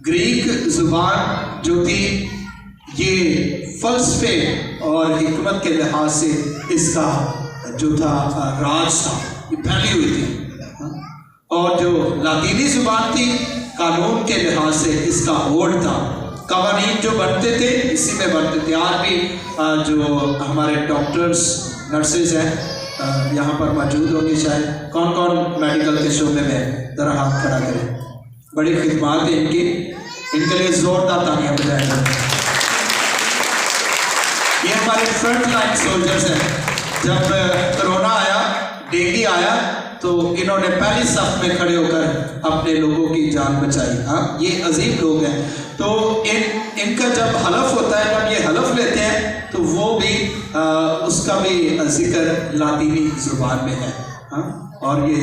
ग्रीक ज़ुबान जो थी ये फ़लसफ़े और हिकमत के लिहाज से इसका जो था राज था, ये फैली हुई थी। और जो लातीनी ज़ुबान थी कानून के लिहाज से इसका होड़ था, कवानीन जो बनते थे इसी में बनते थे। आज भी जो हमारे डॉक्टर्स नर्सेज हैं यहाँ पर मौजूद होंगे, शायद कौन कौन मेडिकल के शोबे में ज़रा हाथ खड़ा करें, बड़ी खिदमत है इनकी, इनके लिए ज़ोरदार तालियां बजाएंगे। ये हमारे फ्रंट लाइन सोल्जर्स हैं। जब कोरोना आया, डेंगू आया, तो इन्होंने पहली सफ में खड़े होकर अपने लोगों की जान बचाई। हाँ, ये अजीब लोग हैं। तो इनका जब हलफ होता है, जब ये हलफ लेते हैं तो वो भी उसका भी जिक्र लातीनी ज़ुबान में है। हाँ, और ये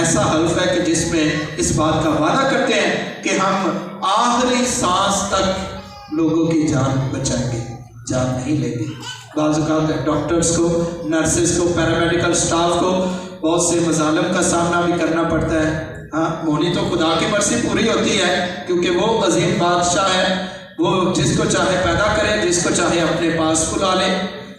ऐसा हल्फ है कि जिसमें इस बात का वादा करते हैं कि हम आखिरी सांस तक लोगों की जान बचाएंगे, जान नहीं लेंगे। बाज़ औक़ात डॉक्टर्स को, नर्सेस को, पैरामेडिकल स्टाफ को बहुत से मज़ालिम का सामना भी करना पड़ता है। हाँ, मोनी तो खुदा की मर्ज़ी पूरी होती है, क्योंकि वो अजीम बादशाह है, वो जिसको चाहे पैदा करे, जिसको चाहे अपने पास बुला ले।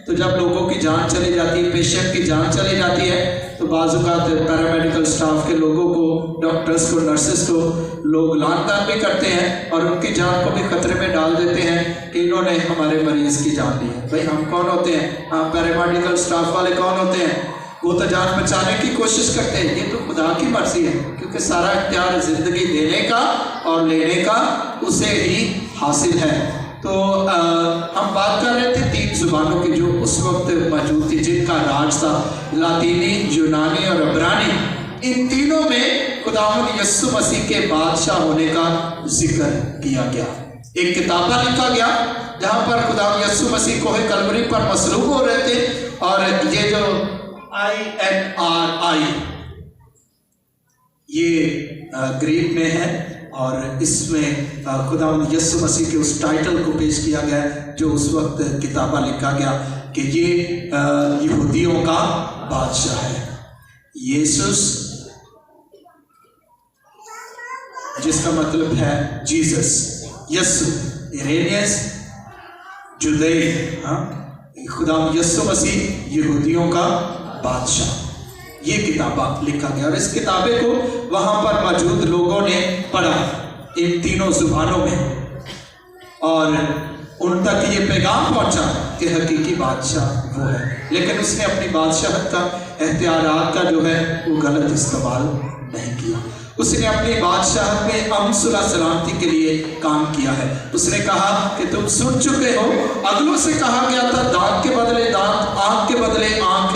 तो जब लोगों की जान चली जाती है, पेशेंट की जान चली जाती है, तो बाज़ औक़ात पैरामेडिकल स्टाफ के लोगों को, डॉक्टर्स को, नर्सेस को लोग लानतान भी करते हैं और उनकी जान को भी खतरे में डाल देते हैं कि इन्होंने हमारे मरीज़ की जान ली है। भाई हम कौन होते हैं? हाँ, पैरामेडिकल स्टाफ वाले कौन होते हैं? वो तो जान बचाने की कोशिश करते हैं। ये तो खुदा की मर्जी है, क्योंकि सारा इख्तियार ज़िंदगी देने का और लेने का उसे ही हासिल है। तो हम बात कर रहे थे तीन ज़ुबानों की जो उस वक्त मौजूद थी, जिनका राज था, लातीनी, यूनानी और अब्रानी। इन तीनों में खुदावंद यस्सु मसीह के बादशाह होने का जिक्र किया गया। एक किताबा लिखा गया जहाँ पर खुदावंद यस्सु मसीह कोहे कलवरी पर मसलूब हो रहे थे, और ये जो INRI ये ग्रीक में है, और इसमें खुदावंद यस्सु मसीह के उस टाइटल को पेश किया गया है जो उस वक्त किताबा लिखा गया कि ये यहूदियों का बादशाह है। यीशुस, जिसका मतलब है जीसस, यस्सु, इरेनियस, जुदेई। हाँ, खुदावंद यस्सु मसीह यहूदियों का बादशाह, ये किताबा लिखा गया। और इस किताबे को वहाँ पर मौजूद लोगों ने पढ़ा इन तीनों ज़ुबानों में, और उन तक ये पैगाम पहुँचा कि हकीकी बादशाह वो है। लेकिन उसने अपनी बादशाहत का, इख्तियारात का जो है वो गलत इस्तेमाल नहीं किया। उसने अपनी बादशाहत में अमन सुलह सलामती के लिए काम किया है। उसने कहा कि तुम सुन चुके हो, अगलों से कहा गया था दांत के बदले दांत, आँख के बदले आँख,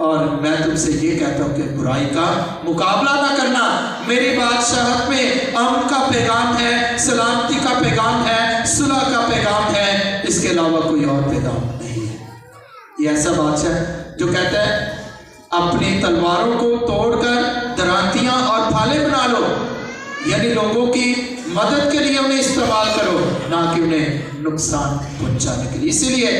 और मैं तुमसे ये कहता हूँ कि बुराई का मुकाबला ना करना। मेरी बादशाहत में अमन का पैगाम है, सलामती का पैगाम है, सुलह का पैगाम है, इसके अलावा कोई और पैगाम नहीं है। ये ऐसा बादशाह है जो कहता है अपनी तलवारों को तोड़कर दरांतियां और भाले बना लो, यानी लोगों की मदद के लिए उन्हें इस्तेमाल करो, ना कि उन्हें नुकसान पहुंचाने के लिए। इसीलिए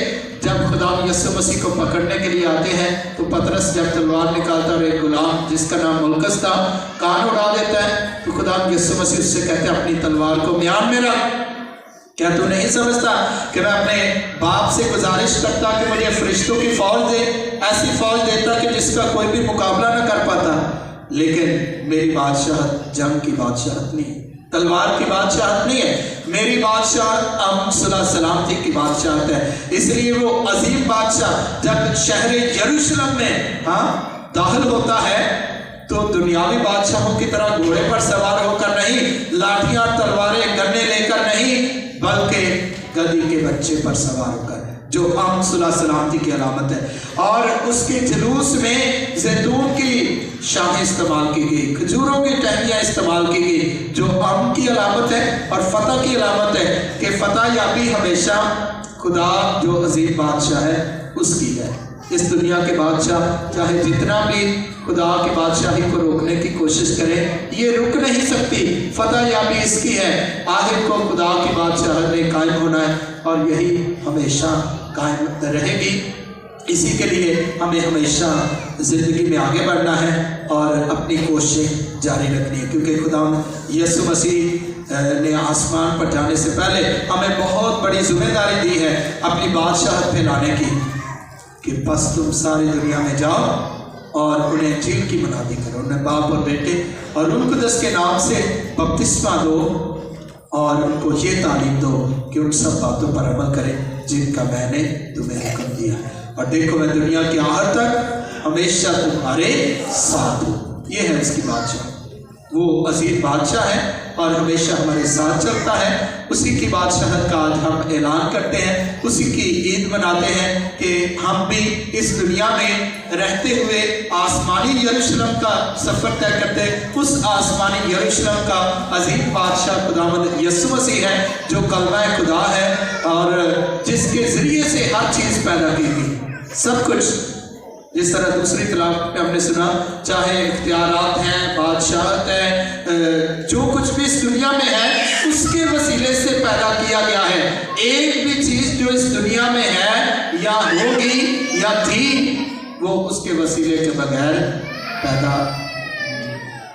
जब खुदा यीशु मसीह को पकड़ने के लिए आते हैं तो पतरस जब तलवार निकालता और एक गुलाम जिसका नाम मुल्कस था कान उड़ा देता है, तो खुदा यीशु मसीह उससे कहते हैं अपनी तलवार को म्यान में रख। क्या तू नहीं समझता कि मैं अपने बाप से गुजारिश करता कि मुझे फरिश्तों की फौज दे, ऐसी फौज देता कि जिसका कोई भी मुकाबला न कर पाता। लेकिन मेरी बादशाहत जंग की बादशाहत नहीं है, तलवार की बादशाहत नहीं है, मेरी बादशाहत अमन सुलह सलामती की बादशाहत है। इसलिए वो अजीम बादशाह जब शहर यरूशलेम में दाखिल होता है तो दुनियावी बादशाहों की तरह घोड़े पर सवार होकर नहीं, लाठियां तलवारें गन्ने लेकर नहीं, बल्कि गधी के बच्चे पर सवार होकर, जो अमन सुलह सलामती की अलामत है। और उसके जुलूस में जैतून की शाखें इस्तेमाल की गई, खजूरों की टहनियाँ इस्तेमाल की गई, जो अमन की अलामत है और फतह की अलामत है कि फतह याबी हमेशा खुदा जो अजीम बादशाह है उसकी है। इस दुनिया के बादशाह चाहे जितना भी खुदा की बादशाही को रोकने की कोशिश करें, ये रुक नहीं सकती। फतह याबी इसकी है, आखिर को खुदा की बादशाहत में कायम होना है और यही हमेशा कायम रहेगी। इसी के लिए हमें हमेशा ज़िंदगी में आगे बढ़ना है और अपनी कोशिश जारी रखनी है, क्योंकि खुदा यीशु मसीह ने आसमान पर जाने से पहले हमें बहुत बड़ी जिम्मेदारी दी है अपनी बादशाहत फैलाने की, कि बस तुम सारी दुनिया में जाओ और उन्हें इंजील की मुनादी करो, उन्हें बाप और बेटे और रूह कुदस के नाम से बपतिस्मा दो और उनको ये तालीम दो कि उन सब बातों पर अमल करें जिनका मैंने तुम्हें हुक्म दिया। और देखो मैं दुनिया के आखिर तक हमेशा तुम्हारे साथ हूँ। ये है उसकी बादशाह, वो अजीम बादशाह है और हमेशा हमारे साथ चलता है। उसी की बादशाहत का आज हम ऐलान करते हैं, उसी की ईद मनाते हैं कि हम भी इस दुनिया में रहते हुए आसमानी यरूशलेम का सफ़र तय करते हैं। उस आसमानी यरूशलेम का अजीम बादशाह खुदावंद यीशु मसीह है, जो कलमा खुदा है और जिसके ज़रिए से हर चीज़ पैदा की गई, सब कुछ। जिस तरह दूसरी तलाक में हमने सुना, चाहे इख्तियारात हैं, बादशाहत है, जो कुछ भी इस दुनिया में है उसके वसीले से पैदा किया गया है। एक भी चीज़ जो इस दुनिया में है या होगी या थी, वो उसके वसीले के बगैर पैदा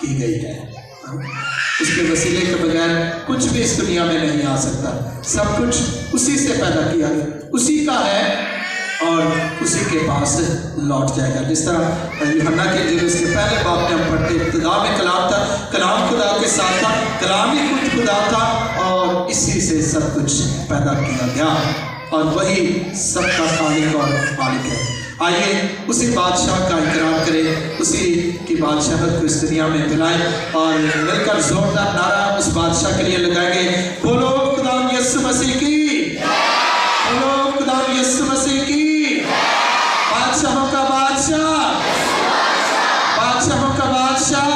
की गई है। उसके वसीले के बगैर कुछ भी इस दुनिया में नहीं आ सकता। सब कुछ उसी से पैदा किया गया, उसी का है और उसी के पास लौट जाएगा। जिस तरह यूहन्ना के इंजील उसके पहले बाब में हम पढ़ते, इब्तिदा में कलाम था, कलाम खुदा के साथ था, कलाम ही खुद खुदा था और इसी से सब कुछ पैदा किया गया और वही सबका खालिक और मालिक है। आइए उसी बादशाह का इकरार करें, उसी की बादशाहत को इस दुनिया में मिलाएं और मिलकर जोरदार नारा उस बादशाह के लिए लगाएंगे। बोलो खुदाम यीशु मसीह की, बोलो खुदाम यीशु मसीह की। बादशाहों का बादशाह, बादशाहों का बादशाह।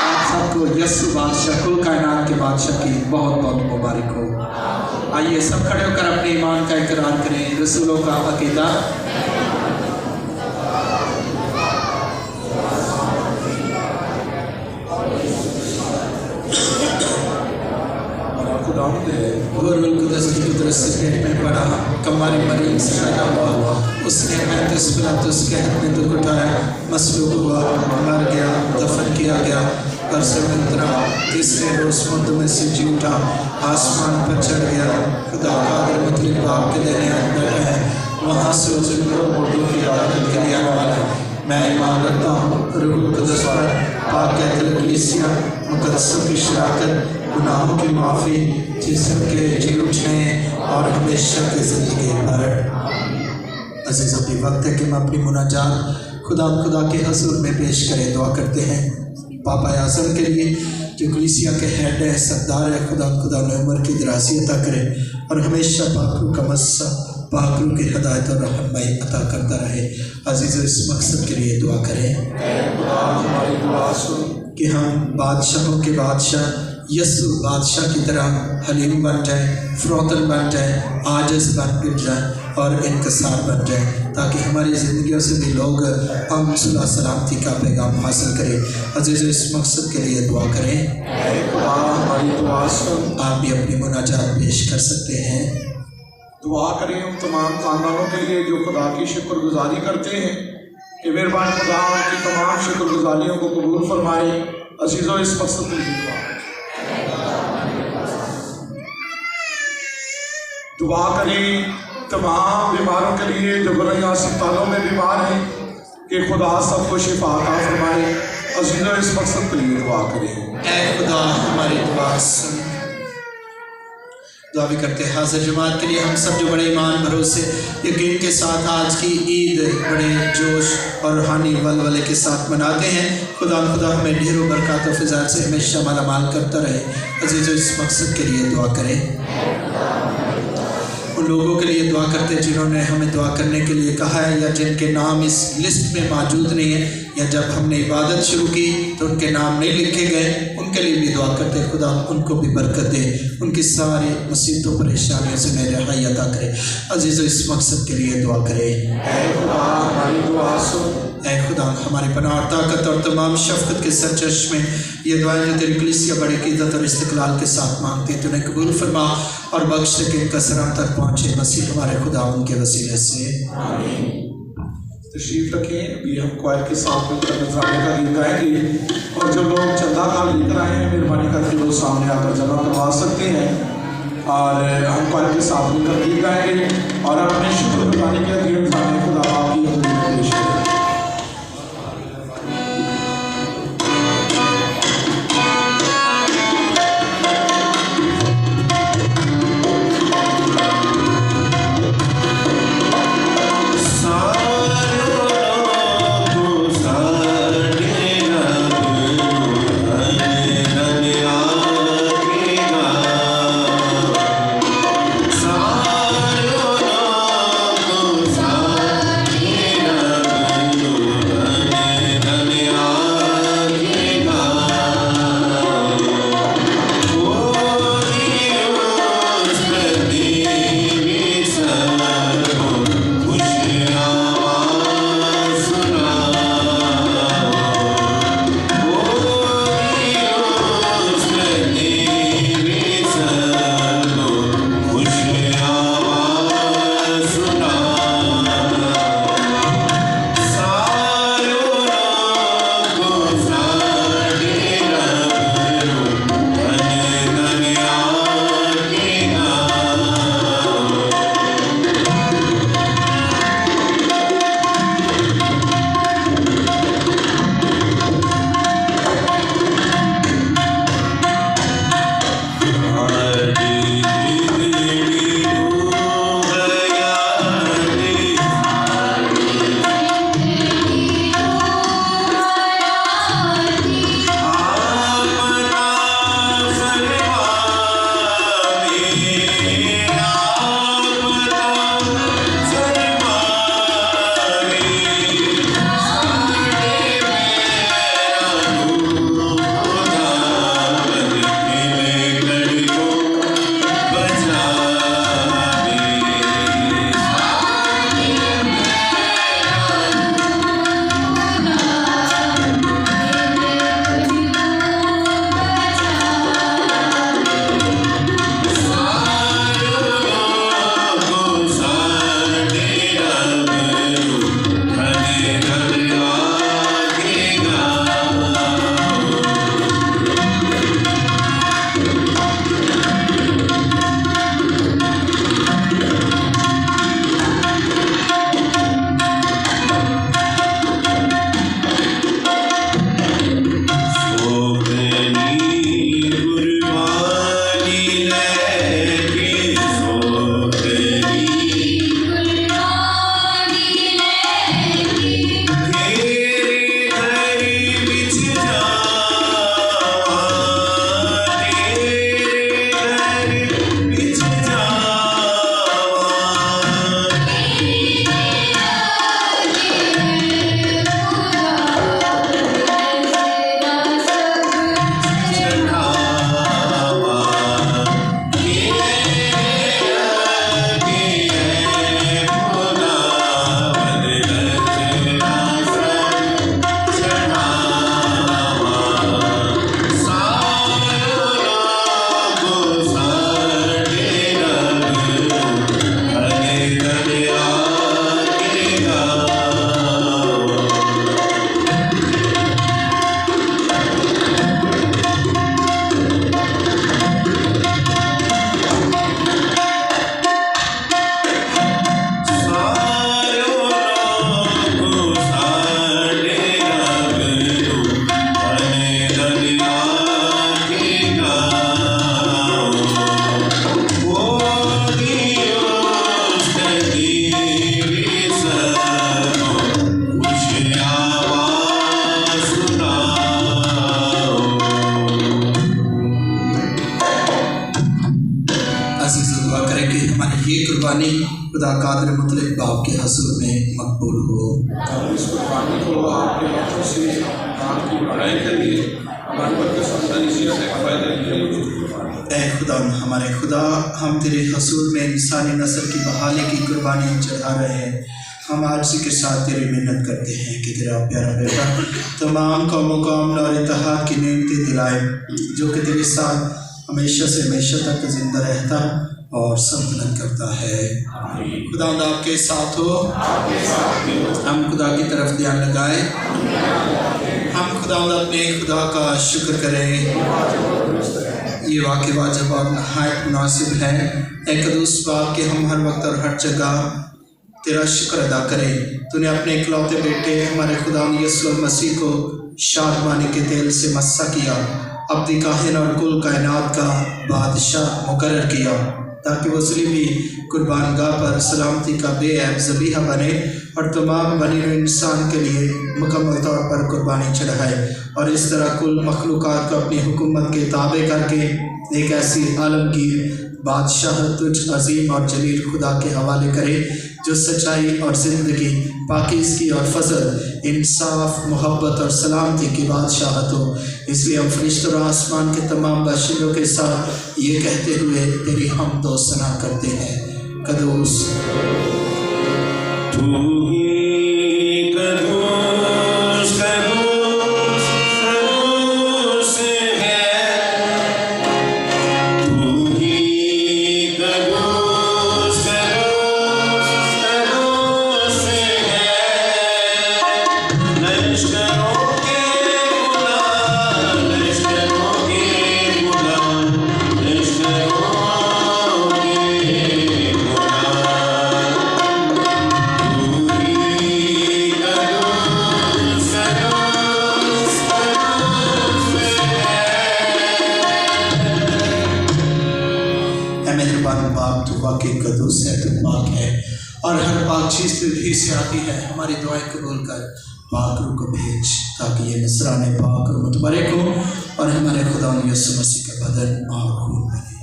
आप सबको यीशु बादशाह, कुल कायनात के बादशाह की बहुत बहुत मुबारक हो। आइए सब खड़े होकर अपने ईमान का इकरार करें। रसूलों का अकीदा। पड़ा कमारी मरीम से पैदा हुआ, उसने पैंतीस पिलातुस के हाथ में दुख उठाया, मसलूब हुआ, मर गया, दफन किया गया, घर से उतरा, तीसरे रोज मुर्द में से जी उठा, आसमान पर चढ़ गया, खुदा कादिर मतलब बाप के देने बैठा है, वहाँ से उस मुर्दों की इबादत के लिए आने वाला है। मैं ईमान रखता हूँ रूहुल कुद्दस पर, पाक कैथोलिक कलीसिया, मुकद्दसों की शराकत, गुनाहों की माफ़ी, जिस्म के जी उठने और हमेशा की ज़िंदगी पर। अज़ीज़ अभी वक्त है कि हम अपनी मुनाजात खुदा के हज़ूर में पेश करें। दुआ करते हैं पापा आज़म के लिए जो कलीसिया के हेड है, सरदार है। खुदा ने उम्र की दराज़ी अता करे और हमेशा पाक का मस्सा पाक रूह की हिदायत और रहनुमाई अता करता रहे। अजीज़, इस मकसद के लिए दुआ करें हमारी दुआ सुन कि हम बादशाहों के बादशाह यस्सु बादशाह की तरह हलीम बन जाएं, फ़रोतन बन जाएं, आजिज़ बन जाएं और इनकसार बन जाएं, ताकि हमारी ज़िंदगियों से भी लोग अमन सुलह सलामती का पैगाम हासिल करें। अजीज़, इस मकसद के लिए दुआ करें। हमारी दुआ सुन। आप भी अपनी मुनाजात पेश कर सकते हैं। दुआ करें उन तमाम खानदानों के लिए जो खुदा की शुक्रगुजारी करते हैं कि मेहरबान खुदा उनकी तमाम शुक्रगुजारियों को कबूल फरमाए। अजीज़ों, इस मकसद के लिए दुआ करें तमाम बीमारों के लिए जो बड़े अस्पतालों में बीमार हैं कि खुदा सबको शिफा अता फरमाए। अजीज़ों, इस मकसद के लिए दुआ करें। ऐ खुदा हमारी दुआ सुन। दुआ भी करते हैं हाज़िर जमात के लिए। हम सब जो बड़े ईमान भरोसे यकीन के साथ आज की ईद बड़े जोश और रूहानी वलवले के साथ मनाते हैं, खुदा हमें ढेरों बरकत और फ़िज़ात से हमेशा मालामाल करता रहे। अज़ीज़ों, इस मकसद के लिए दुआ करें। उन लोगों के लिए दुआ करते हैं जिन्होंने हमें दुआ करने के लिए कहा है या जिनके नाम इस लिस्ट में मौजूद नहीं है, या जब हमने इबादत शुरू की तो उनके नाम नहीं लिखे गए, उनके लिए भी दुआ करते हैं। खुदा उनको भी बरकत दे, उनकी सारी मुसीबतों परेशानियों से मेरे रिहाई अता करे। अजीज़ों, इस मकसद के लिए दुआ करें। ऐ खुदा हमारी दुआ सुन। ऐ खुदा हमारे पनाह और ताकत और तमाम शफ़क़त के सरचश्मे, ये दुआएं जो तेरी कलीसिया बड़ी इज़्ज़त और इस्तिक़लाल के साथ मांगती है, तूने कबूल फरमा और बख्श कि इनका सलाम तक पहुँचे। मसीह हमारे खुदा उनके वसीले से आमीन। तशरीफ़ रखें। अभी हम क्वायर के साथ मिलकर नजराने का गीत गाएंगे और जो लोग चंदा का लेकर आए हैं मेहरबानी करके लोग सामने आकर जमा करवा सकते हैं और हम क्वायर के साथ मिलकर गीत गाएंगे और अपने शुक्रगुजारी के अधीन जाने खुदा आपकी हज़ूरी में पेश करें। सारो खुदा कादिर मुतलक बाप के हसूल में मकबूल हो। इस कुर्बानी को आपके हाथों से आपकी बढ़ाई करिए, हमारी बरकत आसानी से फायदा कीजिए। ऐ खुदा हमारे खुदा, हम तेरे हसूल में इंसानी नस्ल की बहाली की कुर्बानी चढ़ा रहे हैं। हम आरज़ी के साथ तेरी मिन्नत करते हैं कि तेरा प्यारा बेटा तमाम कौमों को अमन और इत्तेहाद की नेमतें दिलाए, जो कि तेरे साथ हमेशा से हमेशा तक जिंदा रहता और सल्तनत करता है। खुदा आपके साथ हो। हम खुदा की तरफ ध्यान लगाए। हम खुदा अपने खुदा का शुक्र करें। ये वाक़ वाजब और नहायत मुनासिब है। ए कदूस बाप के हम हर वक्त और हर जगह तेरा शुक्र अदा करें। तूने अपने इकलौते बेटे हमारे खुदा यीशु मसीह को शादमानी के तेल से मस्सा किया, अपनी काहिन और कुल कायनात का बादशाह मुकर्रर किया, ताकि वो सलीमी कुर्बानगाह पर सलामती का बेऐब ज़बीहा बने और तमाम बनी हुए इंसान के लिए मुकम्मल तौर पर कुर्बानी चढ़ाए, और इस तरह कुल मखलूक़ात को अपनी हुकूमत के ताबे करके एक ऐसी आलमगीर बादशाह तुझ अजीम और जलील खुदा के हवाले करे, जो सच्चाई और ज़िंदगी, पाकीज़गी और फजल, इंसाफ, मोहब्बत और सलामती की बादशाहत हो। इसलिए हम फरिश्तों और आसमान के तमाम बाशिंदों के साथ ये कहते हुए तेरी हमद व सना करते हैं, कदूस तू ही कदूस कदूस कदूस है, तू ही कदूस कदूस कदूस है। लश्करों के खुदा, लश्करों के खुदा, लश्करों के खुदा, बाप तो वाकई कदूस है, तो पाक है और हर पाक चीज़ तुझी से आती है। हमारी दुआएं कबूल कर, पाक रूह को भेज, ताकि ये नसराने पाक और मुतबरक हो और हमारे खुदा यीशु मसीह का बदन और खून बने।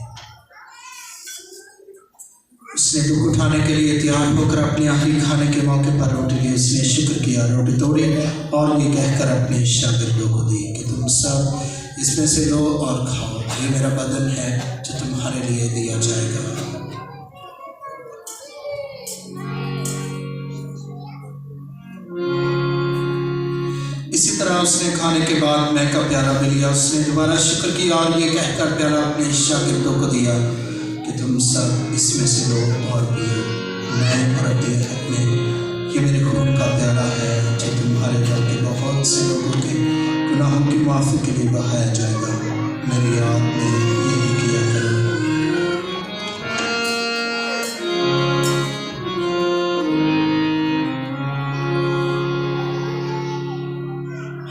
उसने दुख उठाने के लिए तैयार होकर अपने आखिरी खाने के मौके पर रोटी ली, उसने शुक्र किया, रोटी तोड़ी और ये कहकर अपने शागिर्दों को दी कि तुम सब इसमें से लो और खाओ, ये मेरा बदन है जो तुम्हारे लिए दिया जाएगा। इसी तरह उसने खाने के बाद मैं का प्याला भी लिया, उसने दोबारा शुक्र किया और ये कहकर प्याला अपने शागिर्दों को दिया कि तुम सब इसमें से लो और पियो, मैं और अपने ये मेरे खून का प्याला है जो तुम्हारे दल के बहुत से लोगों के गुनाहों की माफ़ी के लिए बहाया जाएगा। मेरी याद में यही किया करो।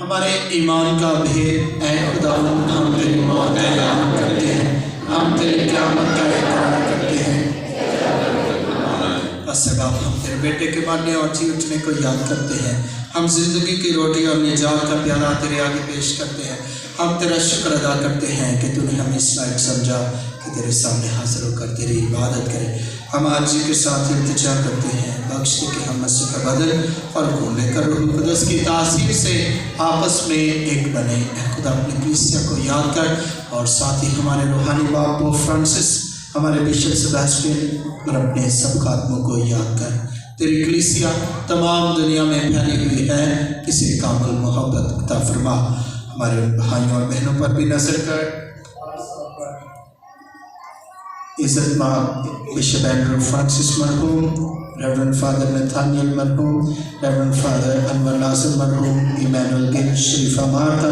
हमारे ईमान का भेद, ऐ खुदा, हम तेरी मौत का ऐलान करते हैं, हम तेरी क़यामत का इकरार करते हैं। बस बाप, हम तेरे बेटे के मरने और जी उठने को याद करते हैं। हम जिंदगी की रोटी और निजात का प्याला तेरे आगे पेश करते हैं। हम तेरा शुक्र अदा करते हैं कि तूने हमें इस लायक समझा कि तेरे सामने हाजिर होकर तेरी इबादत करें। हम आरज़ी के साथ इल्तिजा करते हैं, बख्श दे कि हम मसीह का बदन और खून लेकर रूह कुदस की तासीर से आपस में एक बने। खुदा अपनी कलीसिया को याद कर और साथ ही हमारे रूहानी बाप पोप फ्रांसिस, हमारे बिशप सेबेस्टियन और अपने सब खात्मों को याद कर। तेरी कलीसिया तमाम दुनिया में फैली हुई है, किसी कामिल मोहब्बत अता फरमा। हमारे भाइयों और बहनों पर भी नजर कर। इज़्ज़तमान बिशप एंड्रू फ्रांसिस मरहूम, रेवरेंड फादर नथानियल मरहूम, रेवरेंड फादर अनवर नासिर मरहूम, इमैनुअल गिल, शरीफा मार्ता,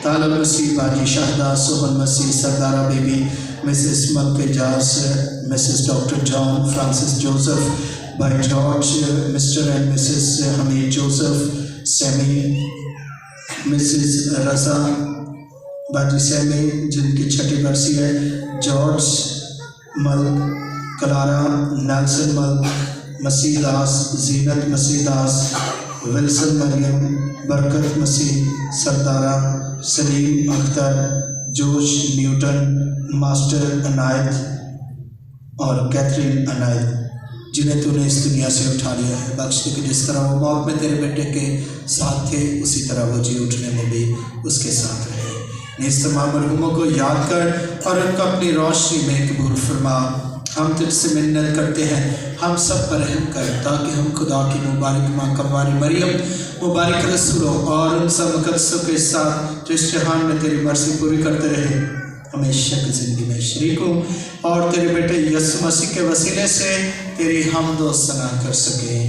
तालब मसीह, बाजी शाहदा, सोहन मसीह, सरदारा बेबी, मिसेस मलकेजास, Mrs doctor John Francis Joseph, भाई George, Mr and Mrs Hamid Joseph, Sammy, Mrs Raza बाजी सेमी जिनकी छठी बरसी है, जॉर्ज मल, कलारा नेल्सन मल, मसीह दास, जीनत मसीह दास, विल्सन मरियम, बरकत मसीह, सरदारा, सलीम अख्तर, जोश न्यूटन, मास्टर अनायत और कैथरीन अनायत। जिन्हें तूने इस दुनिया से उठा लिया है। बख्श दे कि जिस तरह वो मौत में तेरे बेटे के साथ थे, उसी तरह वो जी उठने में भी उसके साथ रहे। इस तमाम मरहूमों को याद कर और उनको अपनी रोशनी में कबूल फरमा। हम तुझसे मिन्नत करते हैं, हम सब पर रहम कर, ताकि हम खुदा की मुबारक माँ कमवारी मरियम, मुबारक रसूलों और उन सब मुकद्दसों के साथ जो इस जहान में तेरी मर्जी पूरी करते रहे, हमेशा की ज़िंदगी में शरीक हो और तेरे बेटे यीशु मसीह के वसीले से तेरी हमद व सना कर सकें।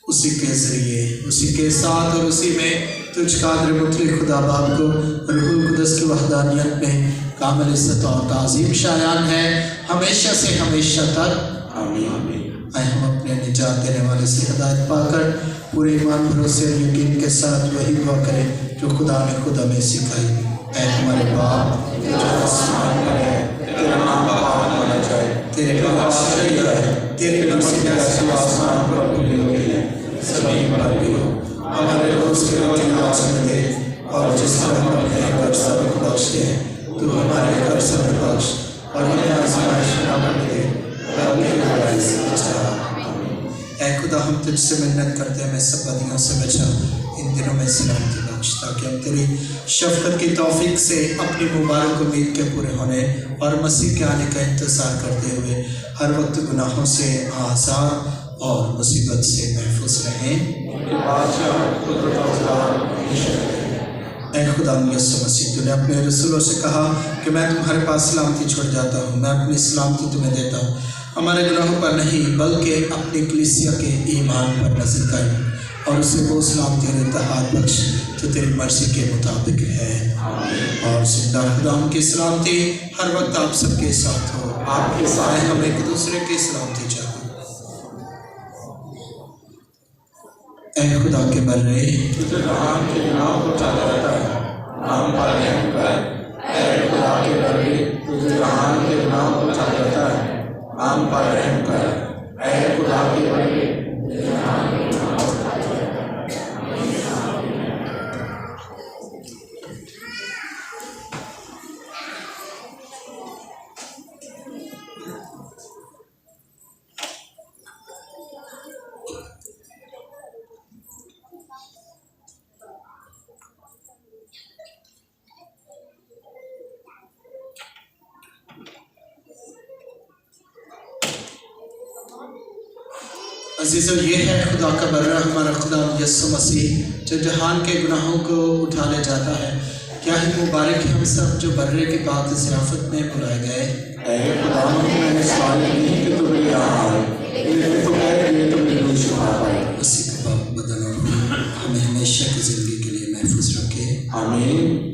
उसी के ज़रिए, उसी के साथ और उसी में तुझ कादिर मुतलक खुदा बाप को रूहुल कुद्दस की वहदानियत में कामिल इज़्ज़त और ताज़ीम शायान है हमेशा से हमेशा तक। आमीन। आए हम अपने निजात देने वाले से हिदायत पाकर पूरे ईमान, भरोसे और यकीन के साथ वही दुआ करें जो खुदा ने खुद हमें सिखाई। ऐ हमारे बाप जो आसमान में है, तेरा नाम पाक माना जाए, तेरे बादशाही आए, तेरी मर्ज़ी जैसे आसमान पर पूरी होती है ज़मीन पर भी हो। हमारे रोज़ की रोटी आज हमें दे और जिस तरह हम अपने कर्ज़ को बख्श दे, तू हमारे कर्ज़ में बख्श और हमें आज़माइश में न करने दे, बल्कि बुराई से बचा। ऐ खुदा हम तुझसे मिन्नत करते हैं, हमें सब बदियों से बचा, इन दिनों में सलामती बख्श, ताकि हम तेरी शफ़क़त की तौफ़ीक से अपनी मुबारक उम्मीद के पूरे होने और मसीह के आने का इंतज़ार करते हुए हर वक्त गुनाहों से आज़ाद और मुसीबत से महफूज रहें। ऐ खुदा यीशु मसीह, तूने अपने रसूलों से कहा कि मैं तुम्हारे पास सलामती छोड़ जाता हूँ, मैं अपनी सलामती तुम्हें देता हूँ। हमारे गुनाहों पर नहीं बल्कि अपनी कलीसिया के ईमान पर नजर कर और उसे वो सलामती और इत्तेहाद बख्श जो तेरी मर्जी के मुताबिक है। और जिंदा खुदाम की सलामती हर वक्त आप सबके साथ हो। आपके साथ हम एक दूसरे की सलामती चाहते। ऐ खुदा के बर्रे, तुझे जहान के गुनाह को चाहता रहता है, नाम पर रहम कर। ऐ खुदा के बर्रे, तुझे जहान के गुनाह को चाहता रहता है, नाम पर रहम कर। ऐ खुदा के बर्रे, तुझे जहान के गुनाह को चाहता रहता है। अजीज़ों, ये है खुदा का बर्रा, हमारा खुदा यीशु मसीह जो जहान के गुनाहों को उठा ले जाता है। क्या ही मुबारक है हम सब जो बर्रे की पाक ज़ियाफ़त में बुलाए गए। ऐ खुदा, मैंने सवाल नहीं कि तुम यहाँ आए, लेकिन तुम ये तुम बिल्कुल छुपा पाए। उसी के पाक बदन और रूह हमें हमेशा की ज़िंदगी के लिए महफूज रखे। आमीन।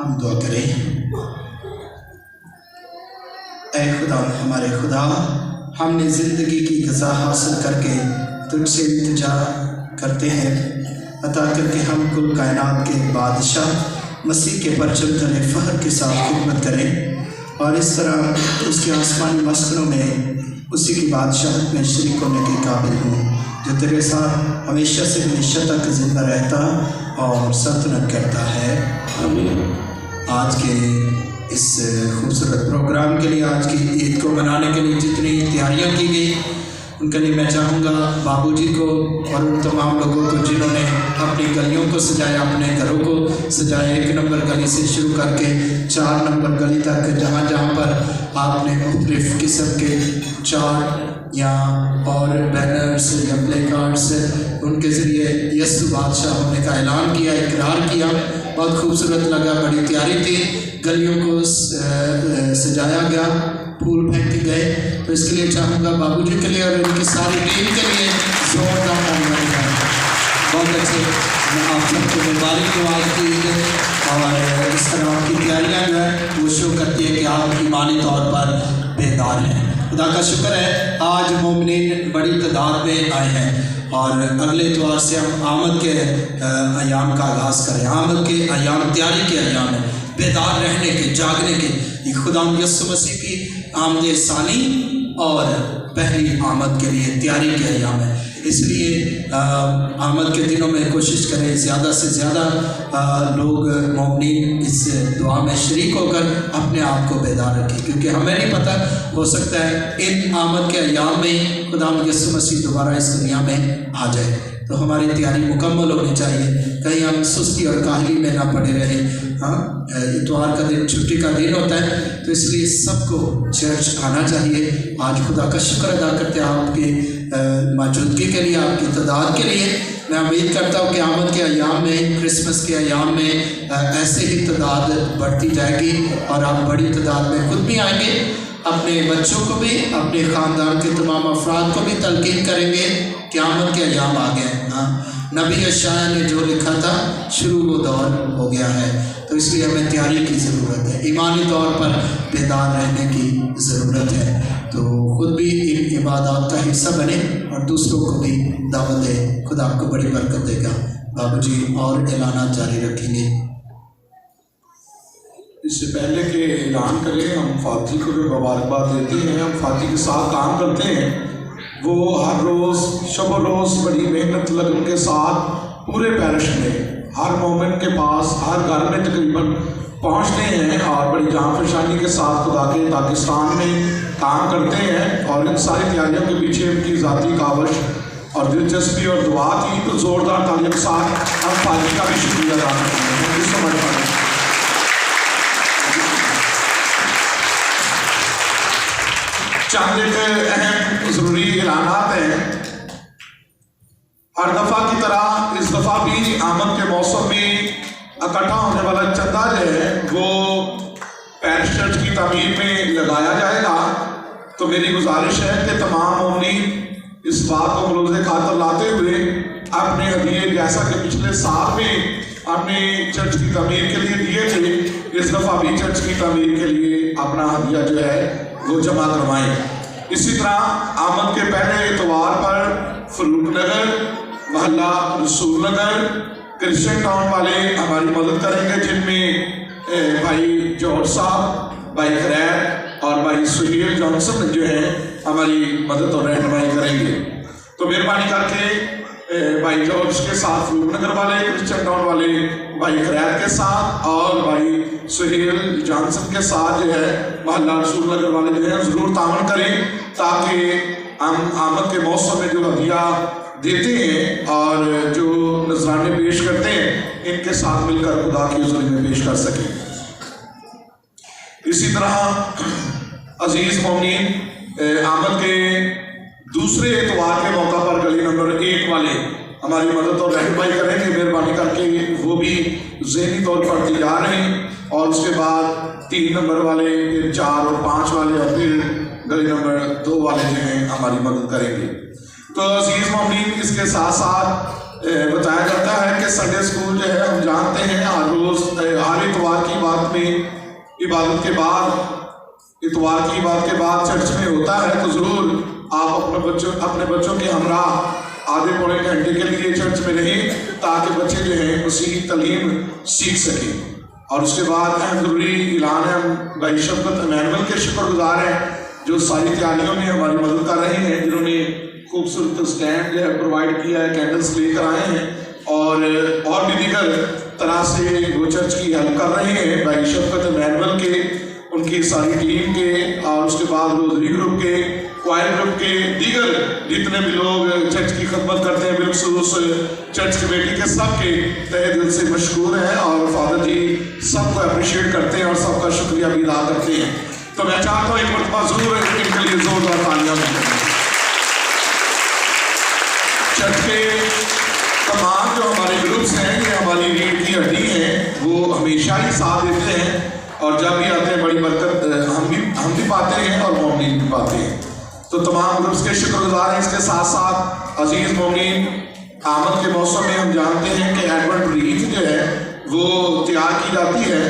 हम दुआ करें। ऐ खुदा, हमारे खुदा, हमने ज़िंदगी की ग़ज़ा हासिल करके तुझसे इल्तिजा करते हैं, अता करके हम कुल कायनात के बादशाह मसीह के परचम तले फ़ख्र के साथ खिदमत करें और इस तरह उसके आसमानी मस्कनों में उसी की बादशाहत में शरीक होने के काबिल हूँ, जो तेरे साथ हमेशा से हमेशा तक ज़िंदा रहता और सल्तनत करता है। आमीन। आज के इस खूबसूरत प्रोग्राम के लिए, आज की ईद को मनाने के लिए जितनी तैयारियां की गई, उनके लिए मैं चाहूँगा बाबूजी को और उन तमाम लोगों को जिन्होंने अपनी गलियों को सजाया, अपने घरों को सजाया, 1 नंबर गली से शुरू करके 4 नंबर गली तक, जहाँ जहाँ पर आपने मुख्तलिफ़ किस्म के चार्ट या और बैनर्स या प्ले कार्ड्स उनके ज़रिए यस्सु बादशाह होने का ऐलान किया, इकरार किया। बहुत खूबसूरत लगा, बड़ी तैयारी थी, गलियों को सजाया गया, फूल फेंके गए। तो इसके लिए चाहूँगा बाबूजी के लिए और उनकी सारी टीम के लिए जोरदार तालियां बजाएं। बहुत अच्छे, मैं आप सबको मुबारक दूँ आज की ईद। और इस तरह आपकी तैयारियाँ जो है वो शो करती है कि आप ईमानी तौर पर बेदार हैं। खुदा का शुक्र है, आज मोमिनीन बड़ी तादाद में आए हैं और अगले इतवार से हम आमद के अयाम का आगाज़ करें। आमद के अयाम तैयारी के अयाम हैं, बेदार रहने के, जागने के। खुदा यस्सु मसीह की आमद सानी और पहली आमद के लिए तैयारी के अयाम है। इसलिए आमद के दिनों में कोशिश करें ज़्यादा से ज़्यादा लोग मोमिनीन इस दुआ में शरीक होकर अपने आप को बेदार रखें, क्योंकि हमें नहीं पता, हो सकता है इन आमद के अयाम में खुदा यस्सु मसीह दोबारा इस दुनिया में आ जाए। तो हमारी तैयारी मुकम्मल होनी चाहिए, कहीं हम सुस्ती और काहली में ना पड़े रहें। हाँ, इतवार का दिन छुट्टी का दिन होता है, तो इसलिए सबको चर्च आना चाहिए। आज खुदा का शुक्र अदा करते हैं आपकी मौजूदगी के लिए, आपकी तादाद के लिए। मैं उम्मीद करता हूँ कि आमद के अयाम में, क्रिसमस के अयाम में ऐसे ही तादाद बढ़ती जाएगी और आप बड़ी तादाद में खुद भी आएंगे, अपने बच्चों को भी, अपने ख़ानदान के तमाम अफराद को भी तलकीन करेंगे कि आमद के अयाम आ गए। हाँ, नबी यशाया ने जो लिखा था, शुरू वो दौर हो गया है। तो इसलिए हमें तैयारी की ज़रूरत है, ईमानी तौर पर बेदार रहने की ज़रूरत है। तो खुद भी इन इबादत का हिस्सा बने और दूसरों को भी दावत दें। खुदा आपको बड़ी बरकत देगा। बाबूजी और ऐलानात जारी रखेंगे। इससे पहले कि ऐलान करें, हम फाती को जो मुबारकबाद देते हैं, हम फाती के साथ काम करते हैं। वो हर रोज़ शब रोज़ बड़ी मेहनत लगन के साथ पूरे पैरिश में हर मोमेंट के पास, हर घर में तकरीबन पहुँचते हैं और बड़ी जाँफशानी के साथ खुदा के पाकिस्तान में काम करते हैं। और इन सारी तैयारियों के पीछे उनकी ज़ाती कावश और दिलचस्पी और दुआ थी। तो ज़ोरदार तालियों के साथ हम फाती का भी शुक्रिया अदा करते हैं। इस समझ पर चंद एक अहम ज़रूरी ऐलानात हैं। हर दफ़ा की तरह इस दफ़ा भी आमद के मौसम में इकट्ठा होने वाला चंदा जो है वो पैरिश चर्च की तामीर में लगाया जाएगा। तो मेरी गुजारिश है कि तमाम मोमिनीन इस बात को मलूज़े खातर लाते हुए अपने हदीये, जैसा कि पिछले साल में अपने चर्च की तामीर के लिए दिए थे, इस दफ़ा भी चर्च की तामीर के लिए अपना हदिया जो है वो जमा करवाएं। इसी तरह आमद के पहले इतवार पर फरूक नगर, मोहल्ला रसूल नगर, क्रिश्चियन टाउन वाले हमारी मदद करेंगे, जिनमें भाई जॉर्ज साहब, भाई खैर और भाई सुहेल जॉनसन जो है हमारी मदद और रहनुमाई करेंगे। तो मेहरबानी करके भाई जॉर्ज के साथ फरूक नगर वाले, क्रिश्चियन टाउन वाले भाई खैर के साथ और भाई सुहेल जॉनसन के साथ जो है मोहल्ला रसूल नगर वाले जो है ज़रूर तावन करें, ताकि हम आमद के मौसम में जो हदिया देते हैं और जो नजराने पेश करते हैं, इनके साथ मिलकर खुदा की हुज़ूरी में पेश कर सकें। इसी तरह अजीज़ मोमिनीन, आमद के दूसरे एतवार के मौका पर गली नंबर 1 वाले हमारी मदद और रहनुमाई करेंगे। मेहरबानी करके वो भी ज़हनी तौर पर तैयार रहें और उसके बाद 3 नंबर वाले, फिर 4 और 5 वाले और फिर गली नंबर 2 वाले जो हैं हमारी मदद करेंगे। तो अजीज़ मोमिनीन, इसके साथ साथ बताया जाता है कि संडे स्कूल जो है हम जानते हैं हर रोज़ हर इतवार की बात साथ में इबादत के बाद, इतवार की इबादत के बाद चर्च में होता है, तो ज़रूर आप अपने बच्चों के हमरा आधे पौने घंटे के लिए चर्च में रहें, ताकि बच्चे जो हैं मसीही तालीम सीख सकें। और उसके बाद अहम ज़रूरी ऐलान है, हम भाई शफकत इमैनुअल के शुक्रगुजार हैं जो सारी तैयारियों में हमारी मदद कर रहे हैं, जिन्होंने खूबसूरत स्टैंड जो है प्रोवाइड किया है, कैंडल्स लेकर आए हैं और भी दीगर तरह से वो चर्च की हेल्प कर रहे हैं। भाई शफकत इमैनुअल के, उनकी सारी टीम के, और उसके बाद रोजरी ग्रुप के, क्वायर ग्रुप के, दीगर जितने भी लोग चर्च की खिदमत करते हैं, बिलखुसूस चर्च कमेटी के, सब के तहे दिल से मशकूर हैं और फादर जी सबको अप्रिशिएट करते हैं और सबका शुक्रिया भी अदा करते हैं। तो मैं चाहता हूँ एक मरतबा जरूर इनके लिए जोरदार तालियां दें। चर्च के तमाम जो हमारे ग्रुप्स हैं, ये हमारी रीढ़ की हड्डी हैं, वो हमेशा ही साथ देते हैं और जब भी आते हैं बड़ी बरकत हम भी पाते हैं और मोमिन भी पाते हैं। तो तमाम ग्रुप्स के शुक्रगुजार हैं। इसके साथ साथ अजीज मोमिन, आमद के मौसम में हम जानते हैं कि एडवेंट रीथ जो है वो तैयार की जाती है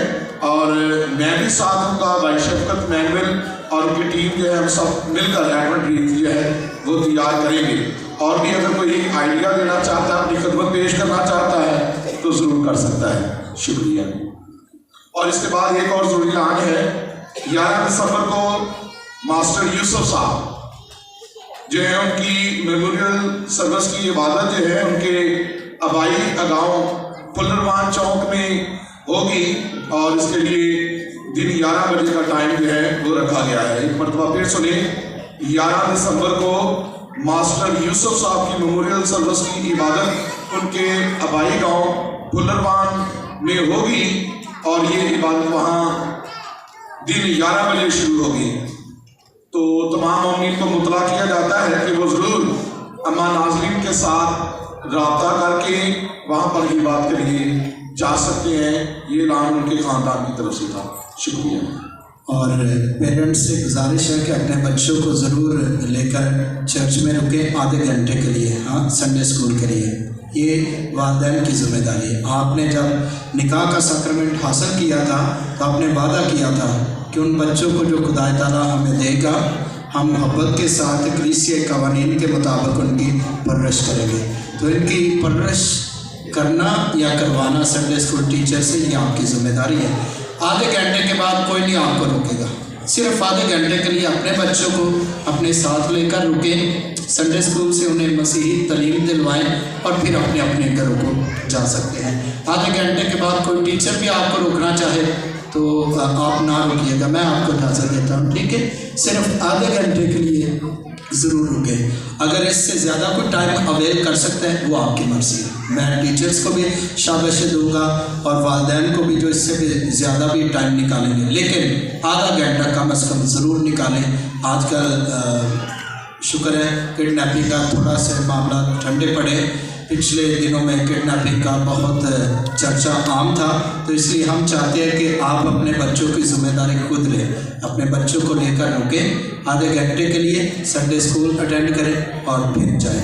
और मैं भी साथ हूँ, भाई शफकत इमैनुअल और उनकी टीम जो है हम सब मिलकर एडवेंट रीथ जो है वो तैयार करेंगे। और भी अगर कोई आइडिया देना चाहता है, अपनी खिदमत पेश करना चाहता है तो ज़रूर कर सकता है। शुक्रिया। और इसके बाद एक और ज़रूरी ऐलान है, 11 दिसंबर को मास्टर यूसुफ साहब जो है उनकी मेमोरियल सर्विस की इबादत जो है उनके आबाई गाँव पुलरवान चौक में होगी और इसके लिए दिन 11 बजे का टाइम जो है वो रखा गया है। एक मरतबा फिर सुने, 11 दिसंबर को मास्टर यूसुफ साहब की मेमोरियल सर्विस की इबादत उनके आबाई गांव पुलरवान में होगी और ये इबादत वहाँ दिन 11 बजे शुरू होगी। तो तमाम मौमीन को मुतला किया जाता है कि वो ज़रूर अम्मा नाज़रीन के साथ रब्ता करके वहाँ पर इबादत के लिए जा सकते हैं। ये ऐलान उनके ख़ानदान की तरफ से था। शुक्रिया। और पेरेंट्स से गुजारिश है कि अपने बच्चों को ज़रूर लेकर चर्च में रुके आधे घंटे के लिए, हाँ, संडे स्कूल के लिए। ये वालिदैन की ज़िम्मेदारी है। आपने जब निकाह का सक्रमेंट हासिल किया था तो आपने वादा किया था कि उन बच्चों को जो खुदा ताला हमें देगा, हम मोहब्बत के साथ कलीसिया कवानीन के मुताबिक उनकी परवरिश करेंगे। तो इनकी परवरिश करना या करवाना संडे स्कूल टीचर से ये आपकी ज़िम्मेदारी है। आधे घंटे के बाद कोई नहीं आपको रोकेगा, सिर्फ आधे घंटे के लिए अपने बच्चों को अपने साथ लेकर रुकें, संडे स्कूल से उन्हें मसीही तालीम दिलवाएं और फिर अपने अपने घरों को जा सकते हैं। आधे घंटे के बाद कोई टीचर भी आपको रोकना चाहे तो आप ना रुकिएगा, मैं आपको इजाज़त देता हूँ, ठीक है। सिर्फ आधे घंटे के लिए ज़रूर रुके। अगर इससे ज़्यादा कोई टाइम अवेल कर सकते हैं वो आपकी मर्ज़ी है। मैं टीचर्स को भी शाबाशी दूंगा और वालिदैन को भी जो इससे भी ज़्यादा भी टाइम निकालेंगे, लेकिन आधा घंटा कम अज़ कम ज़रूर निकालें। आजकल शुक्र है किडनैपिंग का थोड़ा सा मामला ठंडे पड़े, पिछले दिनों में किडनैपिंग का बहुत चर्चा आम था, तो इसलिए हम चाहते हैं कि आप अपने बच्चों की जिम्मेदारी खुद लें, अपने बच्चों को लेकर रुकें, आधे घंटे के लिए संडे स्कूल अटेंड करें और फिर जाएं।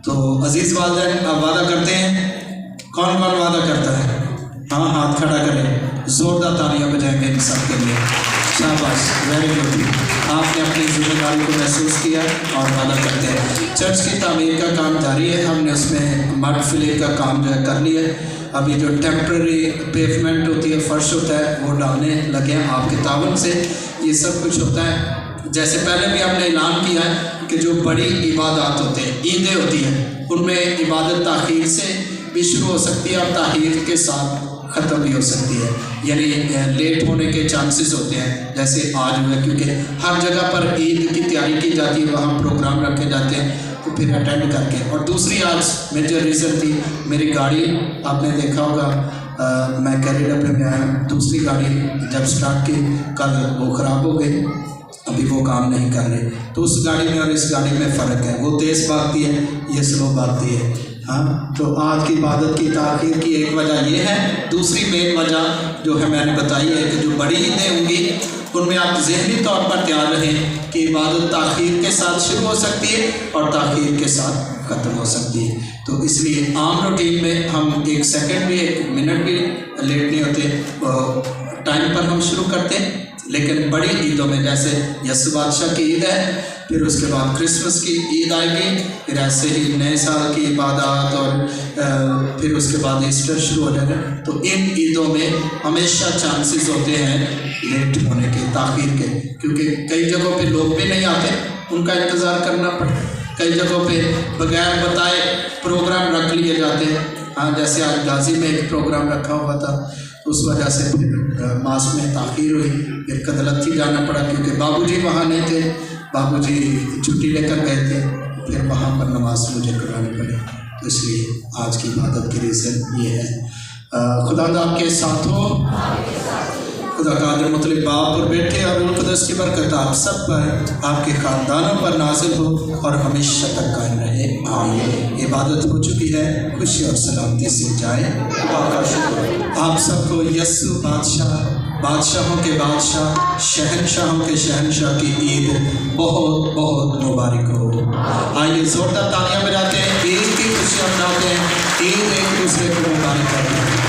तो अजीज़ वालिदैन, आप वादा करते हैं? कौन कौन वादा करता है? हाँ, हाथ खड़ा करें, ज़ोरदार तालियां बजाएंगे इन सब के लिए। शाबाश, वेरी गुड। आपने अपनी जिम्मेदारी को महसूस किया और वादा करते हैं। चर्च की तामीर का काम जारी है, हमने उसमें मड फिलिंग का काम जो है कर लिया है। अभी जो टेम्प्रेरी पेवमेंट होती है, फर्श होता है, वो डालने लगे हैं आपके तावन से। ये सब कुछ होता है। जैसे पहले भी हमने ऐलान किया है कि जो बड़ी इबादत होते हैं, ईदें होती हैं, उनमें इबादत ताख़ीर से भी शुरू हो सकती है और ताख़ीर के साथ ख़त्म भी हो सकती है, यानी लेट होने के चांसेस होते हैं, जैसे आज हुआ, क्योंकि हर जगह पर ईद की तैयारी की जाती है, वहाँ प्रोग्राम रखे जाते हैं, तो फिर अटेंड करके। और दूसरी आज मेजर रीज़न थी, मेरी गाड़ी आपने देखा होगा, मैं कैरियर में आया, दूसरी गाड़ी जब स्टार्ट की कल वो ख़राब हो गई, अभी वो काम नहीं कर रहे। तो उस गाड़ी में और इस गाड़ी में फ़र्क है, वो तेज़ भागती है, ये स्लो भागती है। हाँ, तो आज की इबादत की ताख़ीर की एक वजह ये है। दूसरी मेन वजह जो है मैंने बताई है कि जो बड़ी ईदें होंगी उनमें आप ज़हनी तौर पर तैयार रहें कि इबादत ताख़ीर के साथ शुरू हो सकती है और ताख़ीर के साथ ख़त्म हो सकती है। तो इसलिए आम रूटीन में हम 1 सेकंड भी 1 मिनट भी लेट नहीं होते। टाइम पर हम शुरू करते हैं, लेकिन बड़ी ईदों में जैसे यीशु बादशाह की ईद है, फिर उसके बाद क्रिसमस की ईद आएगी, फिर ऐसे ही नए साल की इबादत और फिर उसके बाद ईस्टर शुरू हो जाएगा। तो इन ईदों में हमेशा चांसेस होते हैं लेट होने के, ताख़ीर के, क्योंकि कई जगहों पे लोग भी नहीं आते, उनका इंतज़ार करना पड़ता है। कई जगहों पे बगैर बताए प्रोग्राम रख लिए जाते हैं। हाँ, जैसे आज गाज़ी में एक प्रोग्राम रखा हुआ था, उस वजह से फिर मास में ताख़ीर हुई, फिर कदलत्ती जाना पड़ा क्योंकि बाबूजी वहाँ नहीं थे, बाबूजी छुट्टी लेकर गए थे, फिर वहाँ पर नमाज मुझे करानी पड़ी। तो इसलिए आज की इबादत की रीज़न ये है। खुदा आपके साथ हो, खुदा कादिर मुतलिक बाप और बेटे और रूह कुद्दस की बरकत आप सब पर, आपके ख़ानदानों पर नाज़िल हो और हमेशा तक कायम रहे। आमीन। इबादत हो चुकी है, खुशी और सलामती से जाए। आपका शुक्र। आप सबको यीशु बादशाहों के बादशाह, शहंशाहों के शहंशाह की ईद बहुत बहुत मुबारक हो। आइए जोरदार तालियां बजाते हैं, ईद की खुशियाँ मनाते हैं, ईद एक दूसरे को मुबारक करते हैं।